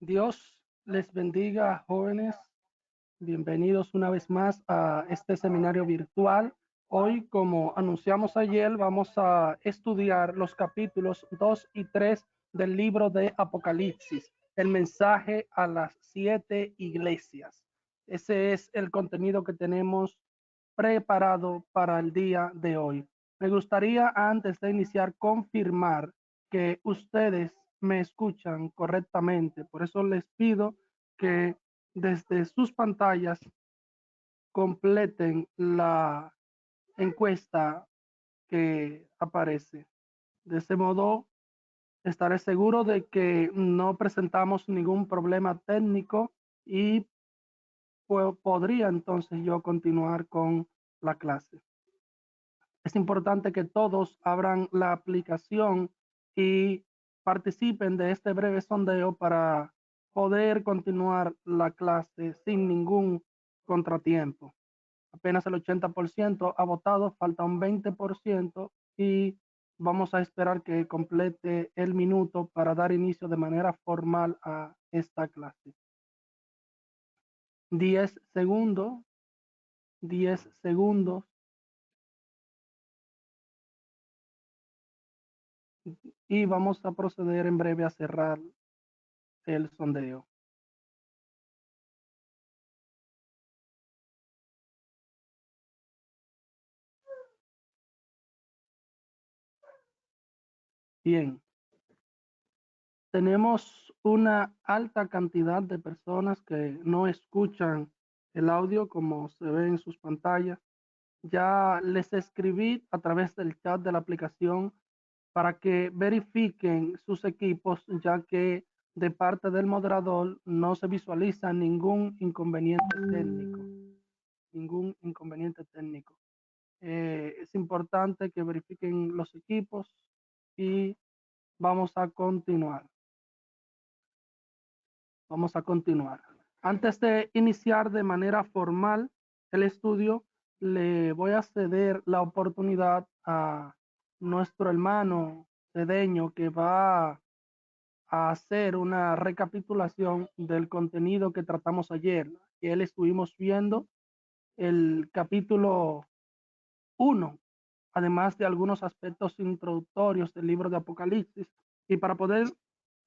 Dios les bendiga, jóvenes. Bienvenidos una vez más a este seminario virtual. Hoy, como anunciamos ayer, vamos a estudiar los capítulos 2 y 3 del libro de Apocalipsis, el mensaje a las 7 iglesias. Ese es el contenido que tenemos preparado para el día de hoy. Me gustaría, antes de iniciar, confirmar que ustedes me escuchan correctamente. Por eso les pido que desde sus pantallas completen la encuesta que aparece. De ese modo, estaré seguro de que no presentamos ningún problema técnico y podría entonces yo continuar con la clase. Es importante que todos abran la aplicación y participen de este breve sondeo para poder continuar la clase sin ningún contratiempo. Apenas el 80% ha votado, falta un 20% y vamos a esperar que complete el minuto para dar inicio de manera formal a esta clase. 10 segundos, 10 segundos. Y vamos a proceder en breve a cerrar el sondeo. Bien, tenemos una alta cantidad de personas que no escuchan el audio como se ve en sus pantallas. Ya les escribí a través del chat de la aplicación para que verifiquen sus equipos, ya que de parte del moderador no se visualiza ningún inconveniente técnico. Ningún inconveniente técnico. Es importante que verifiquen los equipos y vamos a continuar. Vamos a continuar. Antes de iniciar de manera formal el estudio, le voy a ceder la oportunidad a nuestro hermano Cedeño, que va a hacer una recapitulación del contenido que tratamos ayer. Él estuvimos viendo el capítulo 1, además de algunos aspectos introductorios del libro de Apocalipsis. Y para poder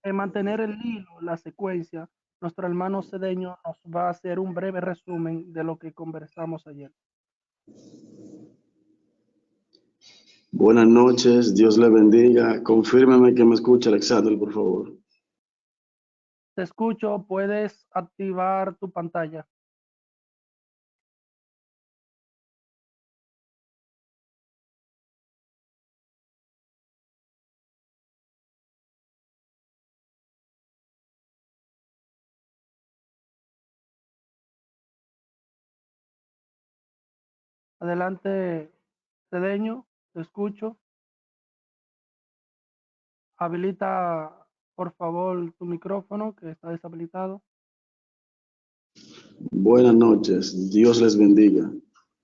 mantener el hilo, la secuencia, nuestro hermano Cedeño nos va a hacer un breve resumen de lo que conversamos ayer. Buenas noches, Dios le bendiga. Confírmeme que me escucha, Alexander, por favor. Te escucho, puedes activar tu pantalla. Adelante, Cedeño, te escucho. Habilita, por favor, tu micrófono, que está deshabilitado. Buenas noches, Dios les bendiga.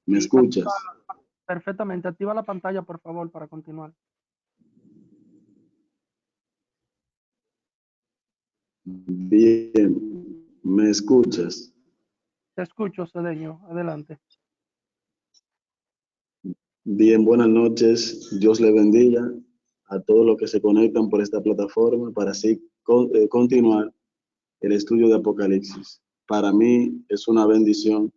¿Me escuchas? Perfectamente. Activa la pantalla, por favor, para continuar. Bien, ¿me escuchas? Te escucho, Cedeño. Adelante. Bien, buenas noches, Dios le bendiga a todos los que se conectan por esta plataforma para así continuar el estudio de Apocalipsis. Para mí es una bendición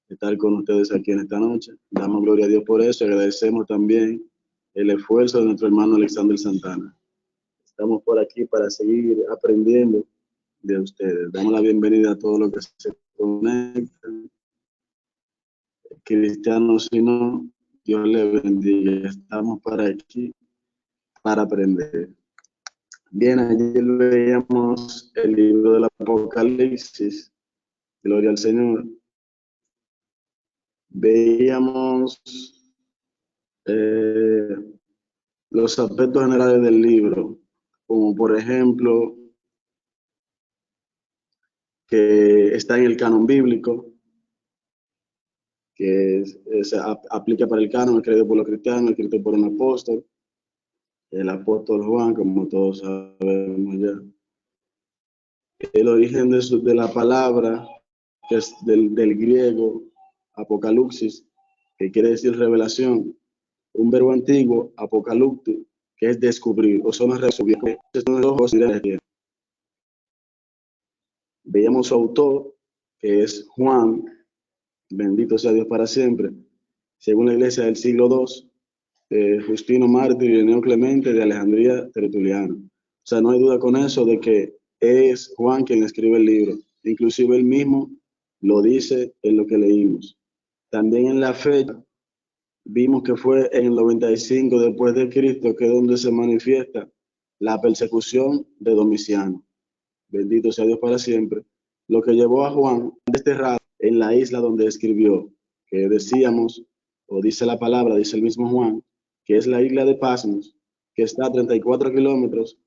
estar con ustedes aquí en esta noche. Damos gloria a Dios por eso y agradecemos también el esfuerzo de nuestro hermano Alexander Santana. Estamos por aquí para seguir aprendiendo de ustedes. Damos la bienvenida a todos los que se conectan. Cristianos, si no, Dios les bendiga. Estamos para aquí para aprender. Bien, ayer veíamos el libro del Apocalipsis. Gloria al Señor. Veíamos los aspectos generales del libro, como por ejemplo que está en el canon bíblico, que aplica para el canon, escrito por los cristianos, escrito por un apóstol, el apóstol Juan, como todos sabemos ya. El origen de la palabra, que es del griego apocalipsis, que quiere decir revelación, un verbo antiguo, apocalipto, que es descubrir, o son resubir. Veíamos su autor, que es Juan, bendito sea Dios para siempre, según la iglesia del siglo II, Justino Mártir y Ireneo Clemente de Alejandría Tertuliano. O sea, no hay duda con eso de que es Juan quien escribe el libro. Inclusive él mismo lo dice en lo que leímos. También en la fecha vimos que fue en el 95 después de Cristo, que es donde se manifiesta la persecución de Domiciano. Bendito sea Dios para siempre. Lo que llevó a Juan desterrado en la isla donde escribió, que decíamos, o dice la palabra, dice el mismo Juan, que es la isla de Pasmos, que está a 34 kilómetros,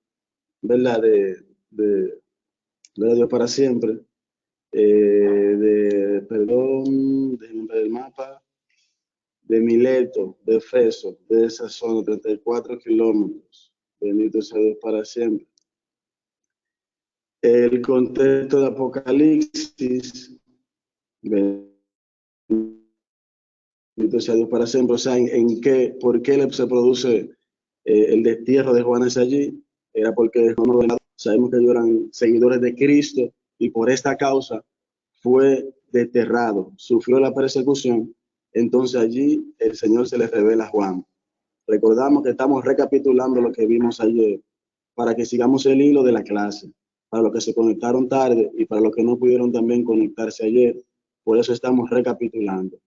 ¿verdad? De Dios para siempre. Perdón, déjenme ver el mapa, de Mileto, de Efeso, de esa zona, 34 kilómetros. Bendito sea Dios para siempre. El contexto de Apocalipsis, bendito sea Dios para siempre, o sea, por qué se produce el destierro de Juanes allí, era porque sabemos que ellos eran seguidores de Cristo y por esta causa fue desterrado, sufrió la persecución, entonces allí el Señor se le revela a Juan. Recordamos que estamos recapitulando lo que vimos ayer para que sigamos el hilo de la clase, para los que se conectaron tarde y para los que no pudieron también conectarse ayer. Por eso estamos recapitulando.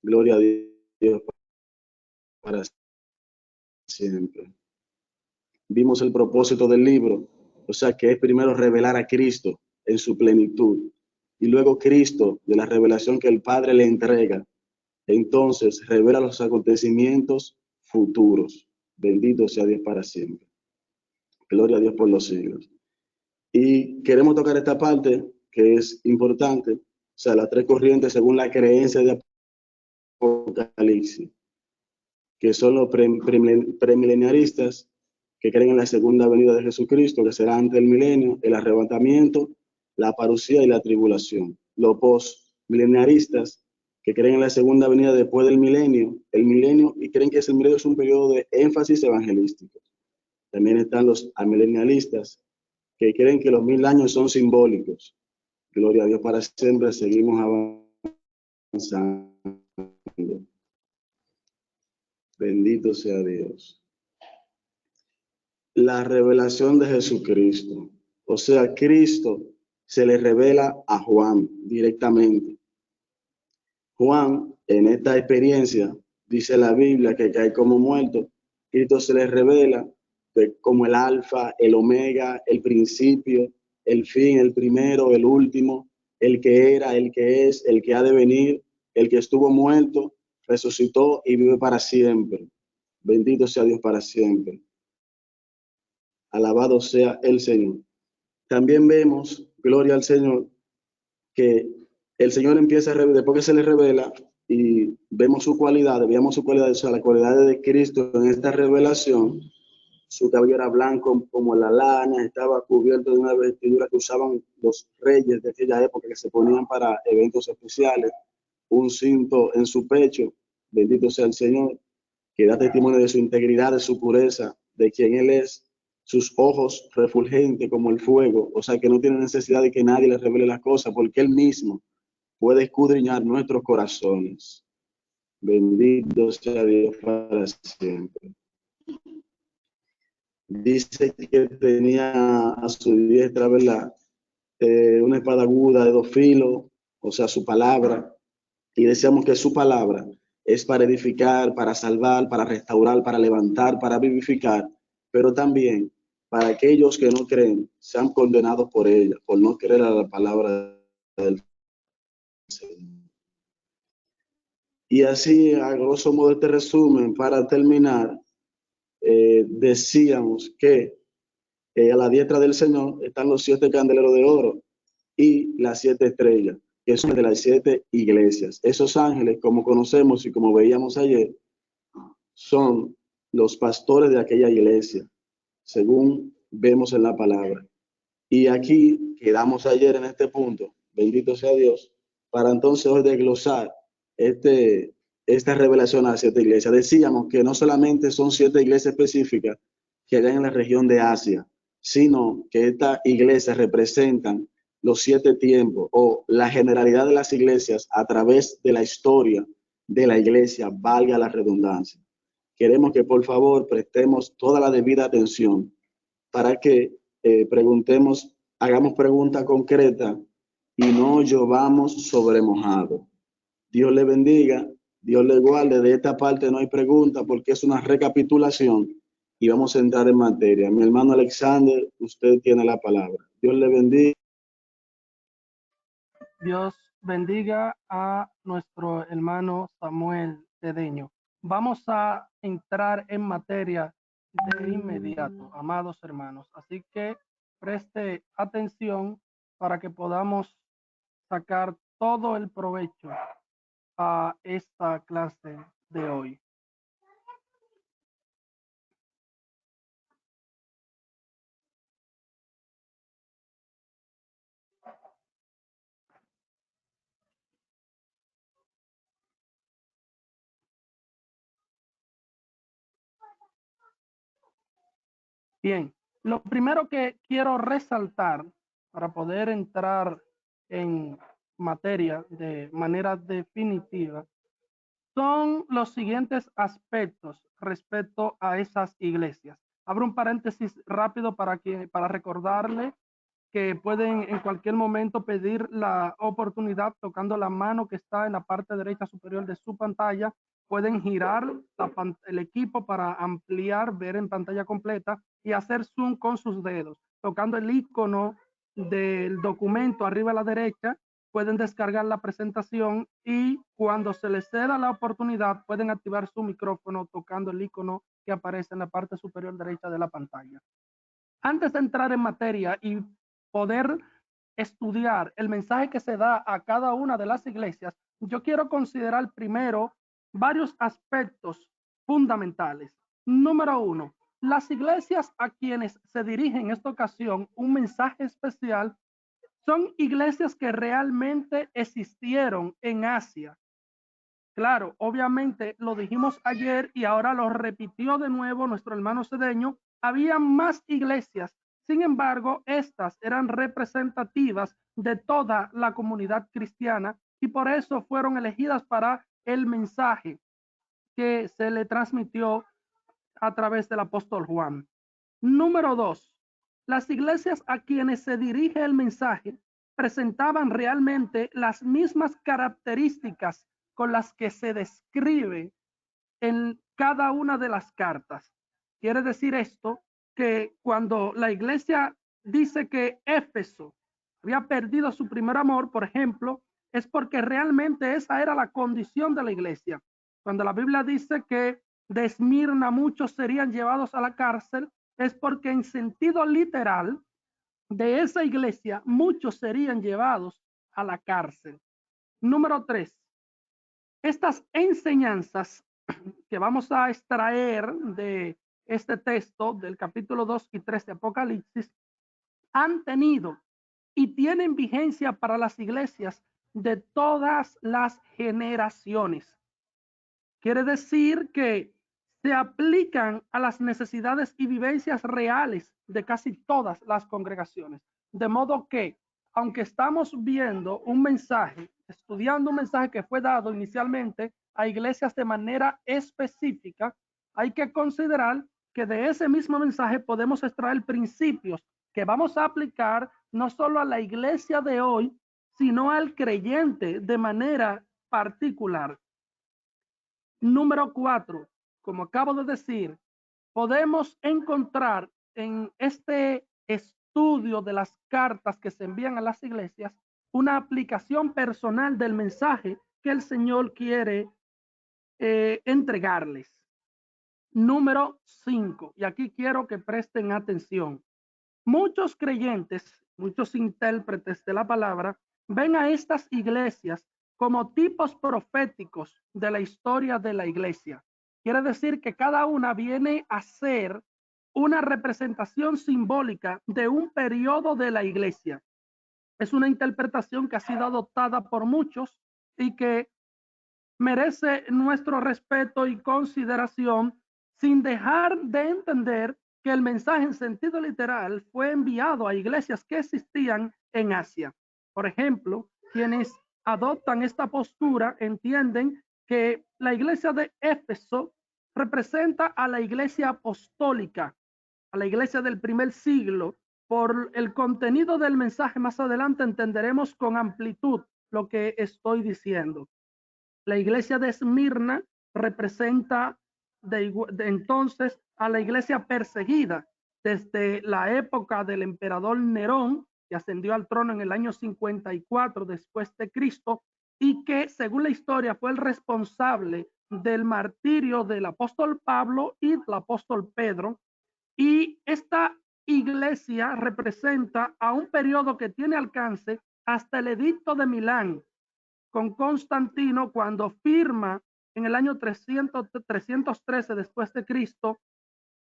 Gloria a Dios para siempre. Vimos el propósito del libro, o sea que es primero revelar a Cristo en su plenitud y luego Cristo, de la revelación que el Padre le entrega, entonces revela los acontecimientos futuros. Bendito sea Dios para siempre. Gloria a Dios por los siglos. Y queremos tocar esta parte que es importante, o sea, las tres corrientes según la creencia de Apocalipsis, que son los premileniaristas, que creen en la segunda venida de Jesucristo, que será antes del milenio, el arrebatamiento, la parucía y la tribulación. Los postmileniaristas, que creen en la segunda venida después del milenio, y creen que ese milenio es un periodo de énfasis evangelístico. También están los amilenialistas, que creen que los 1000 años son simbólicos. Gloria a Dios para siempre, seguimos avanzando. Bendito sea Dios. La revelación de Jesucristo. O sea, Cristo se le revela a Juan directamente. Juan, en esta experiencia, dice la Biblia que cae como muerto. Cristo se le revela como el alfa, el omega, el principio, el fin, el primero, el último, el que era, el que es, el que ha de venir, el que estuvo muerto, resucitó y vive para siempre. Bendito sea Dios para siempre. Alabado sea el Señor. También vemos, gloria al Señor, que el Señor empieza a revelar, después que se le revela y vemos su cualidad, o sea, la cualidad de Cristo en esta revelación. Su cabello era blanco como la lana, estaba cubierto de una vestidura que usaban los reyes de aquella época, que se ponían para eventos especiales, un cinto en su pecho, bendito sea el Señor, que da testimonio de su integridad, de su pureza, de quien Él es, sus ojos refulgentes como el fuego, o sea que no tiene necesidad de que nadie le revele las cosas, porque Él mismo puede escudriñar nuestros corazones. Bendito sea Dios para siempre. Dice que tenía a su diestra, ¿verdad? Una espada aguda de 2 filos, o sea, su palabra. Y decíamos que su palabra es para edificar, para salvar, para restaurar, para levantar, para vivificar, pero también para aquellos que no creen, sean condenados por ella, por no creer a la palabra del Señor. Y así, a grosso modo, este resumen, para terminar, decíamos que a la diestra del Señor están los 7 candeleros de oro y las 7 estrellas, que son de las 7 iglesias. Esos ángeles, como conocemos y como veíamos ayer, son los pastores de aquella iglesia, según vemos en la palabra. Y aquí quedamos ayer en este punto, bendito sea Dios, para entonces hoy desglosar esta revelación hacia esta iglesia. Decíamos que no solamente son 7 iglesias específicas que hay en la región de Asia, sino que estas iglesias representan los 7 tiempos o la generalidad de las iglesias a través de la historia de la iglesia, valga la redundancia. Queremos que por favor prestemos toda la debida atención para que preguntemos, hagamos preguntas concretas y no llovamos sobre mojado. Dios le bendiga, Dios le guarde. De esta parte no hay pregunta porque es una recapitulación y vamos a entrar en materia. Mi hermano Alexander, usted tiene la palabra. Dios le bendiga. Dios bendiga a nuestro hermano Samuel Cedeño. Vamos a entrar en materia de inmediato, amados hermanos. Así que preste atención para que podamos sacar todo el provecho a esta clase de hoy. Bien, lo primero que quiero resaltar para poder entrar en materia de manera definitiva son los siguientes aspectos respecto a esas iglesias. Abro un paréntesis rápido para recordarle que pueden en cualquier momento pedir la oportunidad tocando la mano que está en la parte derecha superior de su pantalla. Pueden girar el equipo para ampliar, ver en pantalla completa y hacer zoom con sus dedos. Tocando el icono del documento arriba a la derecha, pueden descargar la presentación y cuando se les ceda la oportunidad pueden activar su micrófono tocando el icono que aparece en la parte superior derecha de la pantalla. Antes de entrar en materia y poder estudiar el mensaje que se da a cada una de las iglesias, yo quiero considerar primero varios aspectos fundamentales. Número uno, las iglesias a quienes se dirige en esta ocasión un mensaje especial son iglesias que realmente existieron en Asia. Claro, obviamente lo dijimos ayer y ahora lo repitió de nuevo nuestro hermano Cedeño. Había más iglesias, sin embargo, estas eran representativas de toda la comunidad cristiana y por eso fueron elegidas para el mensaje que se le transmitió a través del apóstol Juan. Número dos, las iglesias a quienes se dirige el mensaje presentaban realmente las mismas características con las que se describe en cada una de las cartas. Quiere decir esto que cuando la iglesia dice que Éfeso había perdido su primer amor, por ejemplo, es porque realmente esa era la condición de la iglesia. Cuando la Biblia dice que de Esmirna muchos serían llevados a la cárcel, es porque en sentido literal de esa iglesia muchos serían llevados a la cárcel. Número 3. Estas enseñanzas que vamos a extraer de este texto del capítulo 2 y 3 de Apocalipsis han tenido y tienen vigencia para las iglesias de todas las generaciones. Quiere decir que se aplican a las necesidades y vivencias reales de casi todas las congregaciones. De modo que, aunque estamos viendo un mensaje, estudiando un mensaje que fue dado inicialmente a iglesias de manera específica, hay que considerar que de ese mismo mensaje podemos extraer principios que vamos a aplicar no solo a la iglesia de hoy, sino al creyente de manera particular. Número 4, como acabo de decir, podemos encontrar en este estudio de las cartas que se envían a las iglesias una aplicación personal del mensaje que el Señor quiere entregarles. Número 5, y aquí quiero que presten atención. Muchos creyentes, muchos intérpretes de la palabra, ven a estas iglesias como tipos proféticos de la historia de la iglesia. Quiere decir que cada una viene a ser una representación simbólica de un periodo de la iglesia. Es una interpretación que ha sido adoptada por muchos y que merece nuestro respeto y consideración, sin dejar de entender que el mensaje en sentido literal fue enviado a iglesias que existían en Asia. Por ejemplo, quienes adoptan esta postura entienden que la iglesia de Éfeso representa a la iglesia apostólica, a la iglesia del primer siglo. Por el contenido del mensaje más adelante entenderemos con amplitud lo que estoy diciendo. La iglesia de Esmirna representa entonces a la iglesia perseguida desde la época del emperador Nerón, que ascendió al trono en el año 54 después de Cristo, y que según la historia fue el responsable del martirio del apóstol Pablo y del apóstol Pedro. Y esta iglesia representa a un periodo que tiene alcance hasta el edicto de Milán con Constantino, cuando firma en el año 313 después de Cristo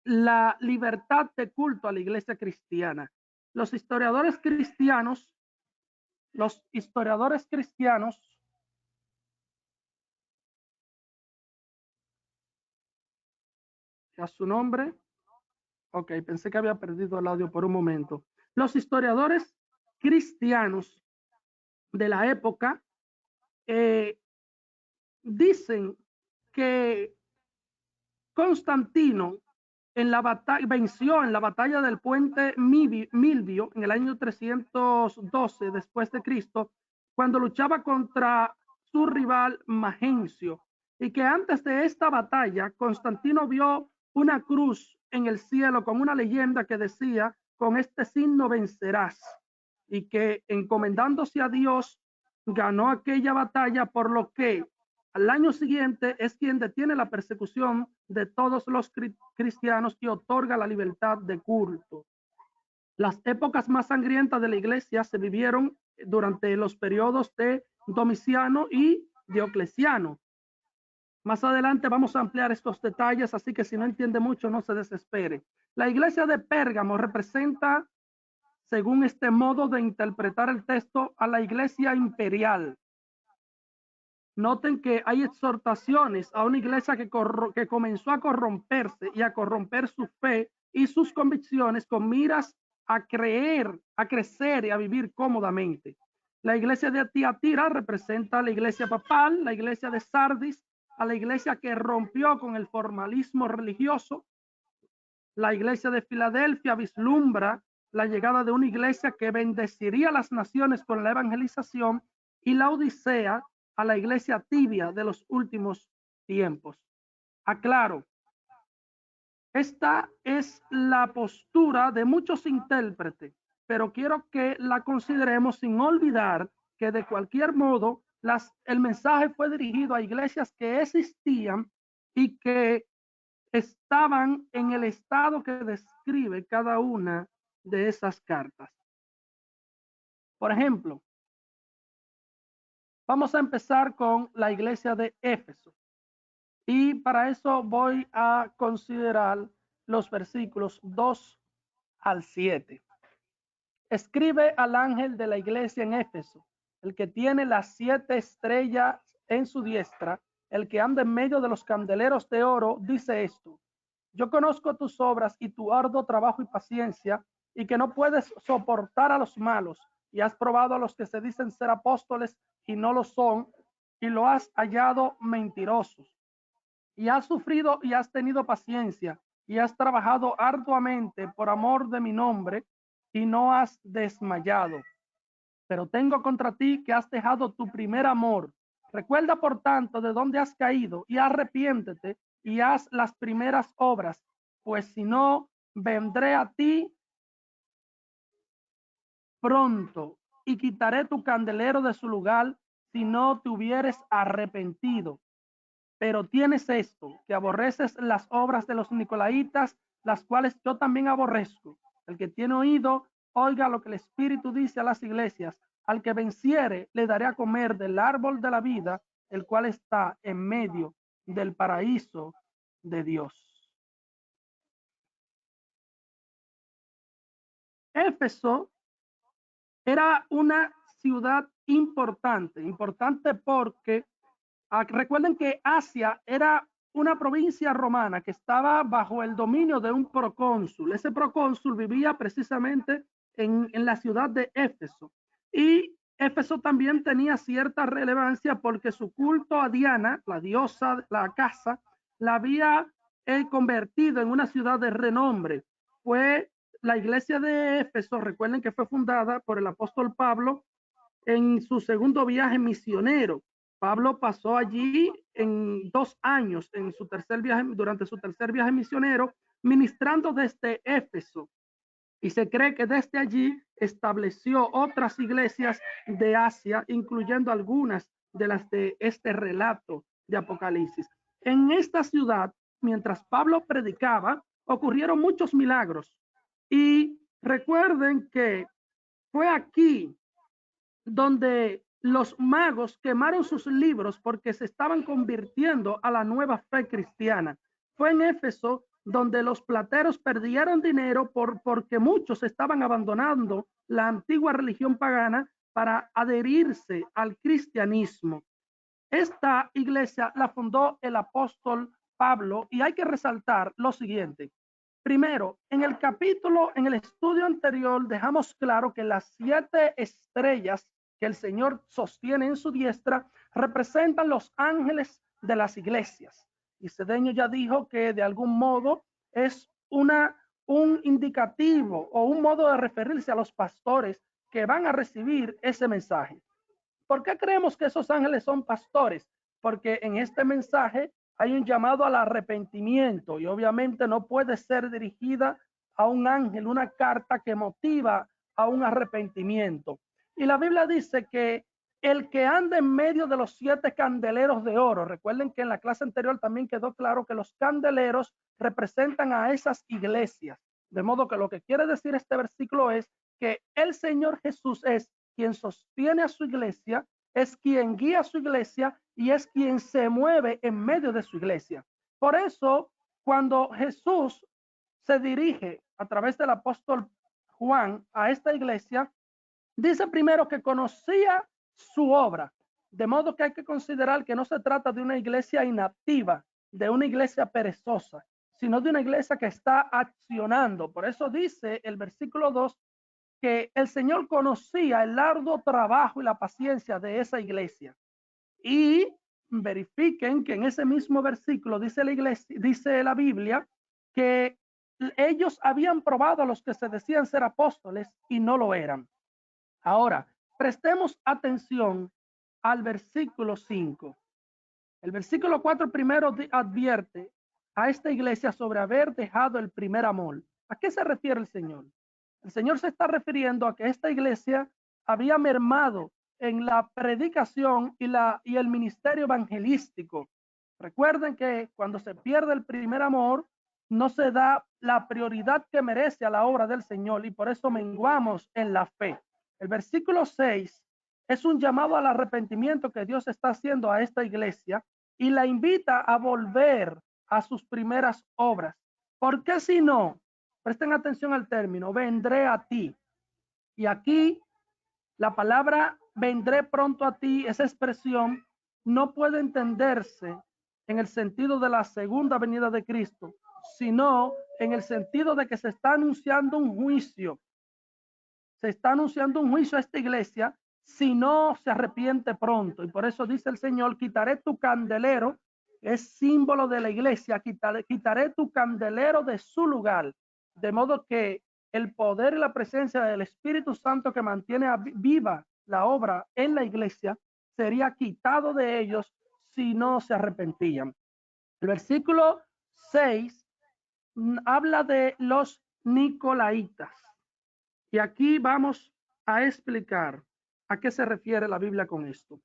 la libertad de culto a la iglesia cristiana. Los historiadores cristianos, a su nombre, ok, pensé que había perdido el audio por un momento. Los historiadores cristianos de la época dicen que Constantino venció en la batalla del puente Milvio en el año 312 después de Cristo, cuando luchaba contra su rival Magencio, y que antes de esta batalla Constantino vio una cruz en el cielo con una leyenda que decía: con este signo vencerás, y que encomendándose a Dios ganó aquella batalla, por lo que al año siguiente es quien detiene la persecución de todos los cristianos y otorga la libertad de culto. Las épocas más sangrientas de la iglesia se vivieron durante los periodos de Domiciano y Diocleciano. Más adelante vamos a ampliar estos detalles, así que si no entiende mucho, no se desespere. La iglesia de Pérgamo representa, según este modo de interpretar el texto, a la iglesia imperial. Noten que hay exhortaciones a una iglesia que comenzó a corromperse y a corromper su fe y sus convicciones con miras a crecer y a vivir cómodamente. La iglesia de Tiatira representa a la iglesia papal, la iglesia de Sardis, a la iglesia que rompió con el formalismo religioso. La iglesia de Filadelfia vislumbra la llegada de una iglesia que bendeciría a las naciones con la evangelización, y la Odisea a la iglesia tibia de los últimos tiempos. Aclaro, esta es la postura de muchos intérpretes, pero quiero que la consideremos sin olvidar que de cualquier modo el mensaje fue dirigido a iglesias que existían y que estaban en el estado que describe cada una de esas cartas. Por ejemplo, vamos a empezar con la iglesia de Éfeso. Y para eso voy a considerar los versículos 2 al 7. Escribe al ángel de la iglesia en Éfeso, el que tiene las 7 estrellas en su diestra, el que anda en medio de los candeleros de oro, dice esto: yo conozco tus obras y tu arduo trabajo y paciencia, y que no puedes soportar a los malos, y has probado a los que se dicen ser apóstoles y no lo son, y lo has hallado mentirosos. Y has sufrido y has tenido paciencia, y has trabajado arduamente por amor de mi nombre, y no has desmayado. Pero tengo contra ti que has dejado tu primer amor. Recuerda, por tanto, de dónde has caído, y arrepiéntete y haz las primeras obras, pues si no, vendré a ti pronto y quitaré tu candelero de su lugar si no te hubieres arrepentido. Pero tienes esto, que aborreces las obras de los nicolaitas, las cuales yo también aborrezco. El que tiene oído, oiga lo que el Espíritu dice a las iglesias. Al que venciere, le daré a comer del árbol de la vida, el cual está en medio del paraíso de Dios. Éfeso era una ciudad importante porque recuerden que Asia era una provincia romana que estaba bajo el dominio de un procónsul. Ese procónsul vivía precisamente en la ciudad de Éfeso. Y Éfeso también tenía cierta relevancia porque su culto a Diana, la diosa, la casa, la había convertido en una ciudad de renombre. Fue la iglesia de Éfeso, recuerden que fue fundada por el apóstol Pablo en su segundo viaje misionero. Pablo pasó allí en 2 años en su tercer viaje, durante su tercer viaje misionero, ministrando desde Éfeso. Y se cree que desde allí estableció otras iglesias de Asia, incluyendo algunas de las de este relato de Apocalipsis. En esta ciudad, mientras Pablo predicaba, ocurrieron muchos milagros. Y recuerden que fue aquí donde los magos quemaron sus libros porque se estaban convirtiendo a la nueva fe cristiana. Fue en Éfeso donde los plateros perdieron dinero porque muchos estaban abandonando la antigua religión pagana para adherirse al cristianismo. Esta iglesia la fundó el apóstol Pablo y hay que resaltar lo siguiente. Primero, en el estudio anterior, dejamos claro que las 7 estrellas que el Señor sostiene en su diestra representan los ángeles de las iglesias. Y Cedeño ya dijo que de algún modo es un indicativo o un modo de referirse a los pastores que van a recibir ese mensaje. ¿Por qué creemos que esos ángeles son pastores? Porque en este mensaje hay un llamado al arrepentimiento y obviamente no puede ser dirigida a un ángel, una carta que motiva a un arrepentimiento. Y la Biblia dice que el que anda en medio de los 7 candeleros de oro, recuerden que en la clase anterior también quedó claro que los candeleros representan a esas iglesias. De modo que lo que quiere decir este versículo es que el Señor Jesús es quien sostiene a su iglesia, es quien guía a su iglesia y es quien se mueve en medio de su iglesia. Por eso, cuando Jesús se dirige a través del apóstol Juan a esta iglesia, dice primero que conocía su obra, de modo que hay que considerar que no se trata de una iglesia inactiva, de una iglesia perezosa, sino de una iglesia que está accionando. Por eso dice el versículo 2 que el Señor conocía el arduo trabajo y la paciencia de esa iglesia. Y verifiquen que en ese mismo versículo dice la Biblia que ellos habían probado a los que se decían ser apóstoles y no lo eran. Ahora, prestemos atención al versículo 5. El versículo 4 primero advierte a esta iglesia sobre haber dejado el primer amor. ¿A qué se refiere el Señor? El Señor se está refiriendo a que esta iglesia había mermado en la predicación y el ministerio evangelístico. Recuerden que cuando se pierde el primer amor, no se da la prioridad que merece a la obra del Señor y por eso menguamos en la fe. El versículo 6 es un llamado al arrepentimiento que Dios está haciendo a esta iglesia y la invita a volver a sus primeras obras. ¿Por qué si no? Presten atención al término, vendré a ti. Y aquí la palabra vendré pronto a ti, esa expresión no puede entenderse en el sentido de la segunda venida de Cristo, sino en el sentido de que se está anunciando un juicio. Se está anunciando un juicio a esta iglesia si no se arrepiente pronto. Y por eso dice el Señor, quitaré tu candelero, es símbolo de la iglesia, quitaré tu candelero de su lugar. De modo que el poder y la presencia del Espíritu Santo que mantiene viva la obra en la iglesia sería quitado de ellos si no se arrepentían. El versículo 6 habla de los nicolaitas. Y aquí vamos a explicar a qué se refiere la Biblia con esto.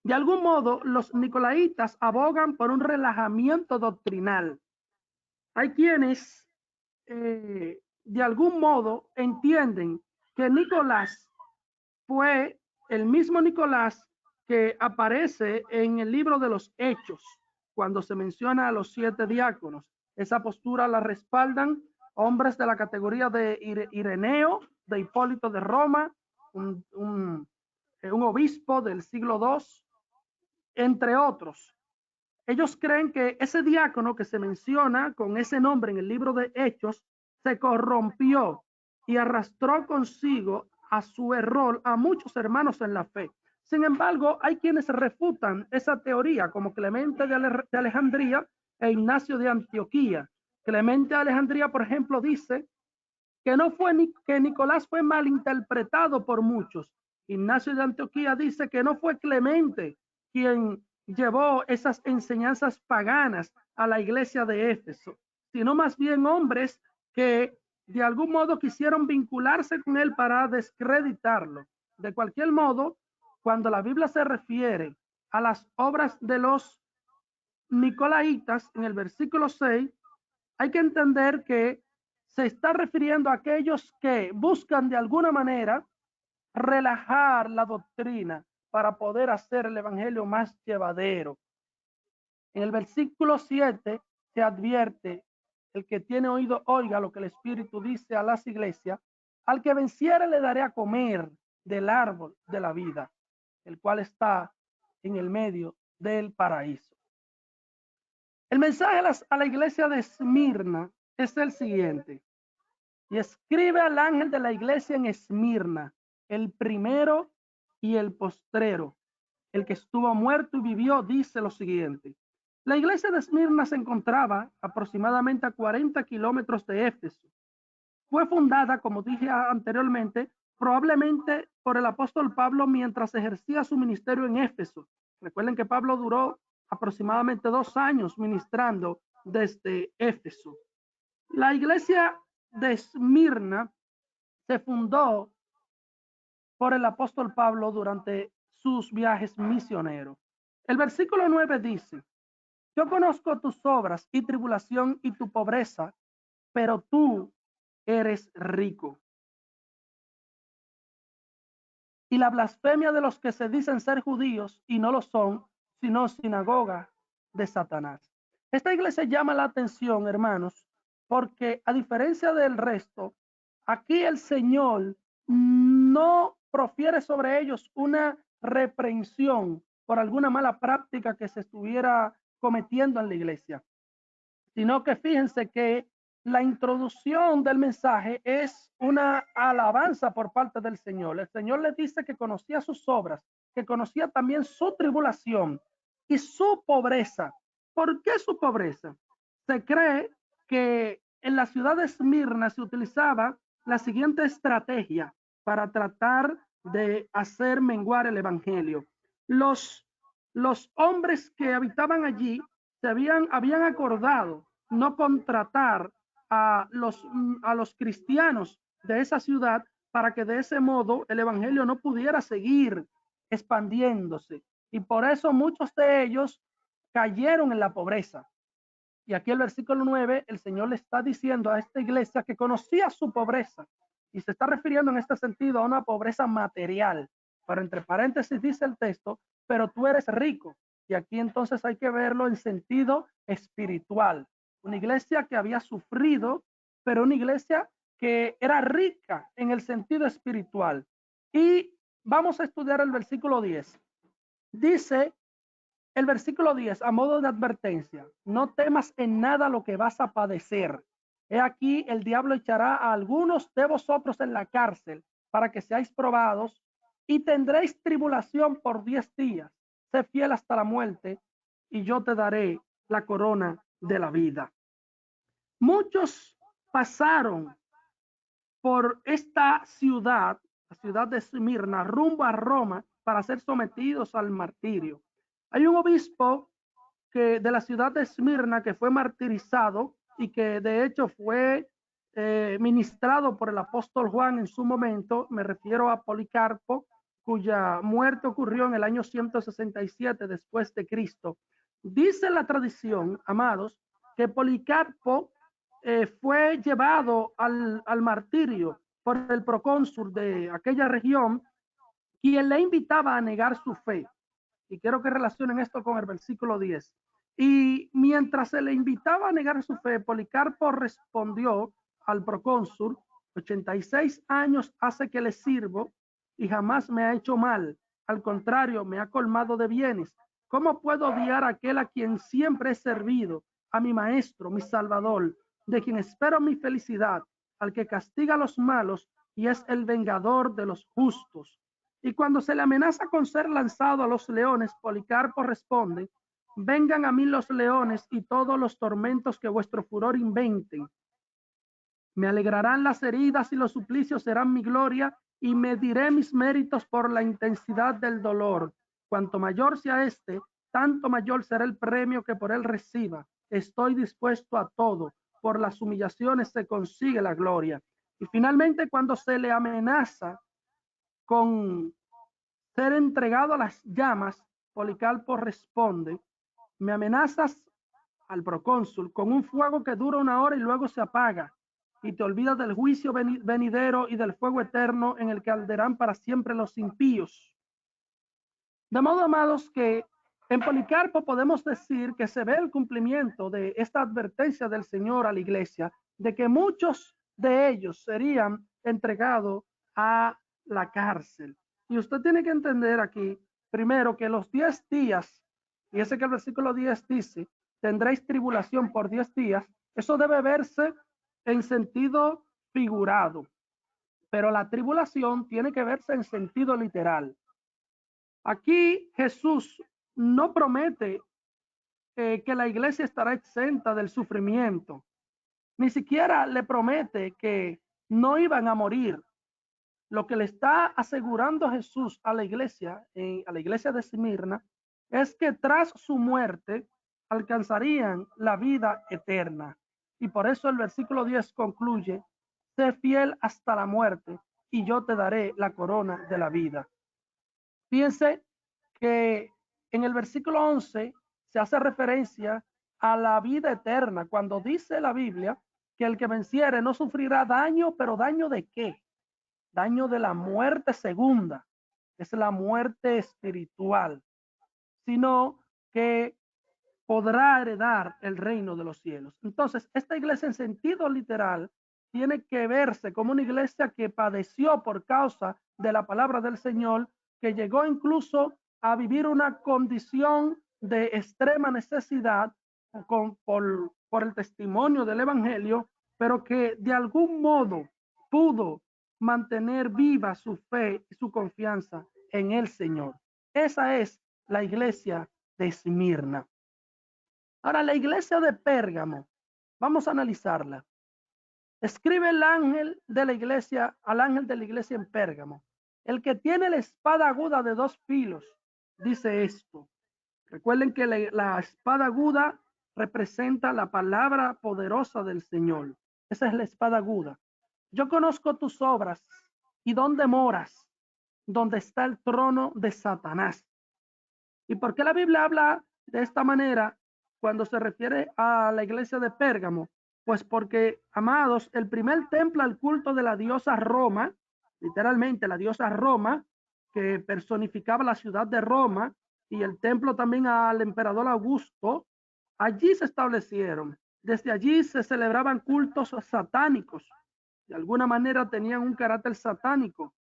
De algún modo, los nicolaitas abogan por un relajamiento doctrinal. Hay quienes, de algún modo, entienden que Nicolás fue el mismo Nicolás que aparece en el libro de los Hechos, cuando se menciona a los 7 diáconos. Esa postura la respaldan hombres de la categoría de Ireneo, de Hipólito de Roma, un obispo del siglo II, entre otros. Ellos creen que ese diácono que se menciona con ese nombre en el libro de Hechos se corrompió y arrastró consigo a su error a muchos hermanos en la fe. Sin embargo, hay quienes refutan esa teoría, como Clemente de Alejandría e Ignacio de Antioquía. Clemente de Alejandría, por ejemplo, dice que no fue que Nicolás fue malinterpretado por muchos. Ignacio de Antioquía dice que no fue Clemente quien llevó esas enseñanzas paganas a la iglesia de Éfeso, sino más bien hombres que de algún modo quisieron vincularse con él para descreditarlo. De cualquier modo, cuando la Biblia se refiere a las obras de los nicolaitas en el versículo 6, hay que entender que se está refiriendo a aquellos que buscan de alguna manera relajar la doctrina para poder hacer el evangelio más llevadero. En el versículo 7 se advierte: el que tiene oído oiga lo que el Espíritu dice a las iglesias, al que venciere le daré a comer del árbol de la vida, el cual está en el medio del paraíso. El mensaje a la iglesia de Esmirna es el siguiente: y escribe al ángel de la iglesia en Esmirna, el primero y el postrero, el que estuvo muerto y vivió, dice lo siguiente. La iglesia de Esmirna se encontraba aproximadamente a 40 kilómetros de Éfeso. Fue fundada, como dije anteriormente, probablemente por el apóstol Pablo mientras ejercía su ministerio en Éfeso. Recuerden que Pablo duró aproximadamente 2 años ministrando desde Éfeso. La iglesia de Esmirna se fundó por el apóstol Pablo durante sus viajes misioneros. El versículo 9 dice: yo conozco tus obras y tribulación y tu pobreza, pero tú eres rico. Y la blasfemia de los que se dicen ser judíos y no lo son, sino sinagoga de Satanás. Esta iglesia llama la atención, hermanos, porque a diferencia del resto, aquí el Señor no profiere sobre ellos una reprensión por alguna mala práctica que se estuviera cometiendo en la iglesia, sino que fíjense que la introducción del mensaje es una alabanza por parte del Señor. El Señor les dice que conocía sus obras, que conocía también su tribulación y su pobreza. ¿Por qué su pobreza? Se cree que en la ciudad de Esmirna se utilizaba la siguiente estrategia para tratar de hacer menguar el evangelio. Los hombres que habitaban allí habían acordado no contratar a los cristianos de esa ciudad para que de ese modo el evangelio no pudiera seguir expandiéndose. Y por eso muchos de ellos cayeron en la pobreza. Y aquí el versículo 9, el Señor le está diciendo a esta iglesia que conocía su pobreza. Y se está refiriendo en este sentido a una pobreza material. Pero entre paréntesis dice el texto: pero tú eres rico. Y aquí entonces hay que verlo en sentido espiritual. Una iglesia que había sufrido, pero una iglesia que era rica en el sentido espiritual. Y vamos a estudiar el versículo 10. Dice el versículo 10, a modo de advertencia: no temas en nada lo que vas a padecer. He aquí, el diablo echará a algunos de vosotros en la cárcel para que seáis probados y tendréis tribulación por 10 días. Sé fiel hasta la muerte y yo te daré la corona de la vida. Muchos pasaron por esta ciudad, la ciudad de Esmirna, rumbo a Roma para ser sometidos al martirio. Hay un obispo de la ciudad de Esmirna que fue martirizado y que de hecho fue ministrado por el apóstol Juan en su momento. Me refiero a Policarpo, cuya muerte ocurrió en el año 167 después de Cristo. Dice la tradición, amados, que Policarpo fue llevado al martirio por el procónsul de aquella región, quien le invitaba a negar su fe. Y quiero que relacionen esto con el versículo 10. Y mientras se le invitaba a negar su fe, Policarpo respondió al procónsul, 86 años hace que le sirvo y jamás me ha hecho mal. Al contrario, me ha colmado de bienes. ¿Cómo puedo odiar a aquel a quien siempre he servido, a mi maestro, mi salvador, de quien espero mi felicidad, al que castiga a los malos y es el vengador de los justos? Y cuando se le amenaza con ser lanzado a los leones, Policarpo responde: vengan a mí los leones y todos los tormentos que vuestro furor inventen. Me alegrarán las heridas y los suplicios serán mi gloria, y mediré mis méritos por la intensidad del dolor. Cuanto mayor sea este, tanto mayor será el premio que por él reciba. Estoy dispuesto a todo. Por las humillaciones se consigue la gloria. Y finalmente, cuando se le amenaza con ser entregado a las llamas, Policarpo responde: me amenazas, al procónsul, con un fuego que dura 1 hora y luego se apaga, y te olvidas del juicio venidero y del fuego eterno en el que arderán para siempre los impíos. De modo, amados, que en Policarpo podemos decir que se ve el cumplimiento de esta advertencia del Señor a la iglesia, de que muchos de ellos serían entregados a la cárcel. Y usted tiene que entender aquí, primero, que los 10 días, y ese que el versículo 10 dice, tendréis tribulación por 10 días, eso debe verse en sentido figurado, pero la tribulación tiene que verse en sentido literal. Aquí Jesús no promete que la iglesia estará exenta del sufrimiento, ni siquiera le promete que no iban a morir. Lo que le está asegurando Jesús a la iglesia de Esmirna, es que tras su muerte alcanzarían la vida eterna. Y por eso el versículo 10 concluye: sé fiel hasta la muerte y yo te daré la corona de la vida. Fíjense que en el versículo 11 se hace referencia a la vida eterna, cuando dice la Biblia que el que venciere no sufrirá daño, pero ¿daño de qué? Daño de la muerte segunda, es la muerte espiritual, sino que podrá heredar el reino de los cielos. Entonces, esta iglesia en sentido literal tiene que verse como una iglesia que padeció por causa de la palabra del Señor, que llegó incluso a vivir una condición de extrema necesidad por el testimonio del evangelio, pero que de algún modo pudo mantener viva su fe y su confianza en el Señor. Esa es la iglesia de Esmirna. Ahora, la iglesia de Pérgamo, vamos a analizarla. Escribe el ángel de la iglesia al ángel de la iglesia en Pérgamo: el que tiene la espada aguda de 2 filos, dice esto. Recuerden que la espada aguda representa la palabra poderosa del Señor. Esa es la espada aguda. Yo conozco tus obras y dónde moras, donde está el trono de Satanás. ¿Y por qué la Biblia habla de esta manera cuando se refiere a la iglesia de Pérgamo? Pues porque, amados, el primer templo al culto de la diosa Roma, literalmente la diosa Roma, que personificaba la ciudad de Roma, y el templo también al emperador Augusto, allí se establecieron. Desde allí se celebraban cultos satánicos. De alguna manera tenían un carácter satánico,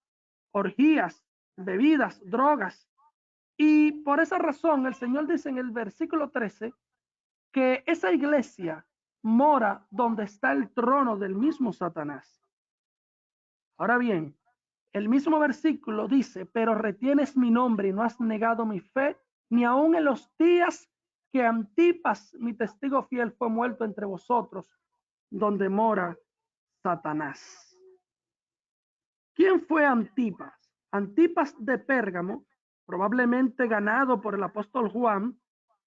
orgías, bebidas, drogas. Y por esa razón el Señor dice en el versículo 13 que esa iglesia mora donde está el trono del mismo Satanás. Ahora bien, el mismo versículo dice: pero retienes mi nombre y no has negado mi fe, ni aun en los días que Antipas, mi testigo fiel, fue muerto entre vosotros, donde mora Satanás. ¿Quién fue Antipas? Antipas de Pérgamo, probablemente ganado por el apóstol Juan,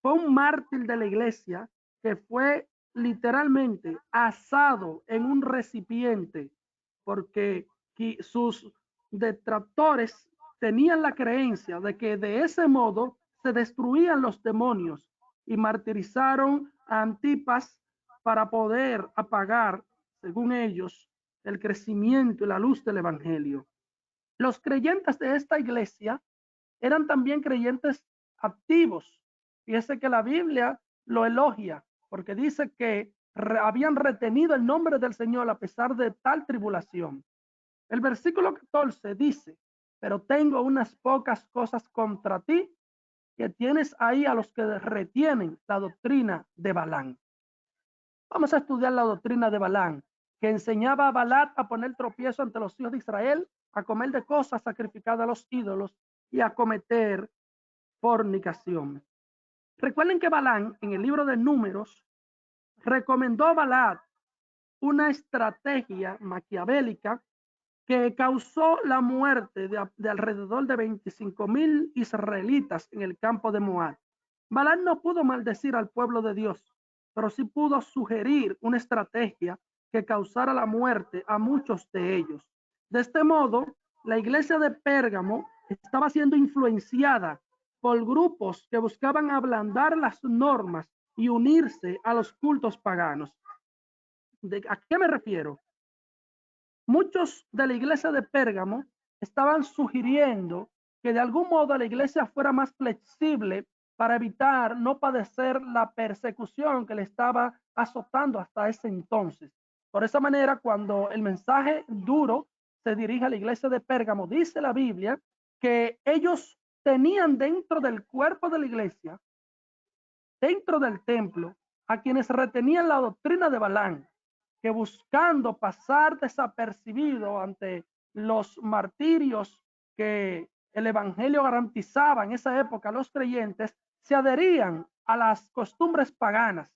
fue un mártir de la iglesia que fue literalmente asado en un recipiente, porque sus detractores tenían la creencia de que de ese modo se destruían los demonios, y martirizaron a Antipas para poder apagar, según ellos, el crecimiento y la luz del evangelio. Los creyentes de esta iglesia eran también creyentes activos. Fíjese que la Biblia lo elogia, porque dice que habían retenido el nombre del Señor a pesar de tal tribulación. El versículo 14 dice, pero tengo unas pocas cosas contra ti, que tienes ahí a los que retienen la doctrina de Balaam. Vamos a estudiar la doctrina de Balaam, que enseñaba a Balac a poner tropiezo ante los hijos de Israel, a comer de cosas sacrificadas a los ídolos y a cometer fornicación. Recuerden que Balaam, en el libro de Números, recomendó a Balac una estrategia maquiavélica que causó la muerte de alrededor de 25,000 israelitas en el campo de Moab. Balaam no pudo maldecir al pueblo de Dios, pero sí pudo sugerir una estrategia que causara la muerte a muchos de ellos. De este modo, la iglesia de Pérgamo estaba siendo influenciada por grupos que buscaban ablandar las normas y unirse a los cultos paganos. ¿A qué me refiero? Muchos de la iglesia de Pérgamo estaban sugiriendo que de algún modo la iglesia fuera más flexible para evitar no padecer la persecución que le estaba azotando hasta ese entonces. Por esa manera, cuando el mensaje duro se dirige a la iglesia de Pérgamo, dice la Biblia que ellos tenían dentro del cuerpo de la iglesia, dentro del templo, a quienes retenían la doctrina de Balaam, que buscando pasar desapercibido ante los martirios que el evangelio garantizaba en esa época a los creyentes, se adherían a las costumbres paganas.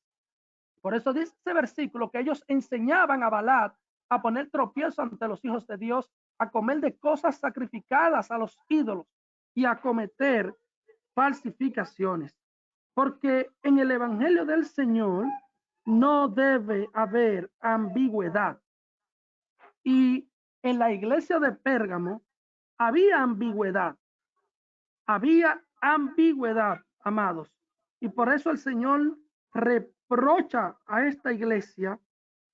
Por eso dice ese versículo que ellos enseñaban a Balac a poner tropiezo ante los hijos de Dios, a comer de cosas sacrificadas a los ídolos y a cometer falsificaciones. Porque en el evangelio del Señor no debe haber ambigüedad. Y en la iglesia de Pérgamo había ambigüedad. Había ambigüedad, amados. Y por eso el Señor reprocha a esta iglesia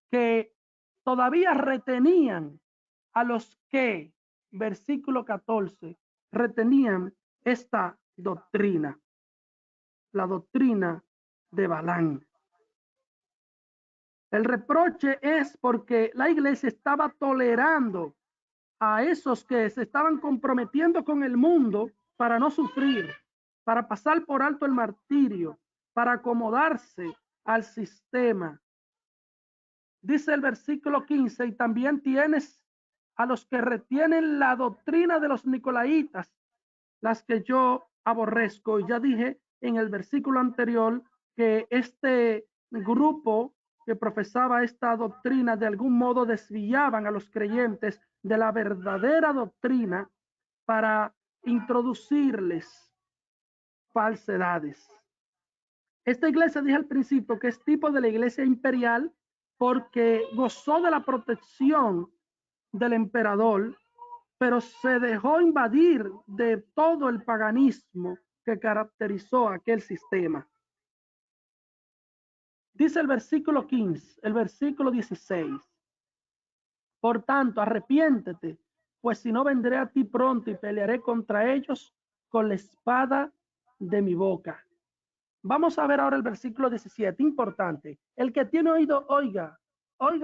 que todavía retenían a los que, versículo 14, retenían esta doctrina, la doctrina de Balaam. El reproche es porque la iglesia estaba tolerando a esos que se estaban comprometiendo con el mundo para no sufrir, para pasar por alto el martirio, para acomodarse al sistema. Dice el versículo 15, y también tienes a los que retienen la doctrina de los nicolaitas, las que yo aborrezco. Y ya dije en el versículo anterior que este grupo que profesaba esta doctrina de algún modo desviaban a los creyentes de la verdadera doctrina para introducirles falsedades. Esta iglesia, dije al principio, que es tipo de la iglesia imperial porque gozó de la protección del emperador, pero se dejó invadir de todo el paganismo que caracterizó aquel sistema. Dice el versículo 15, el versículo 16. Por tanto, arrepiéntete, pues si no vendré a ti pronto y pelearé contra ellos con la espada de mi boca. Vamos a ver ahora el versículo 17, importante. El que tiene oído, oiga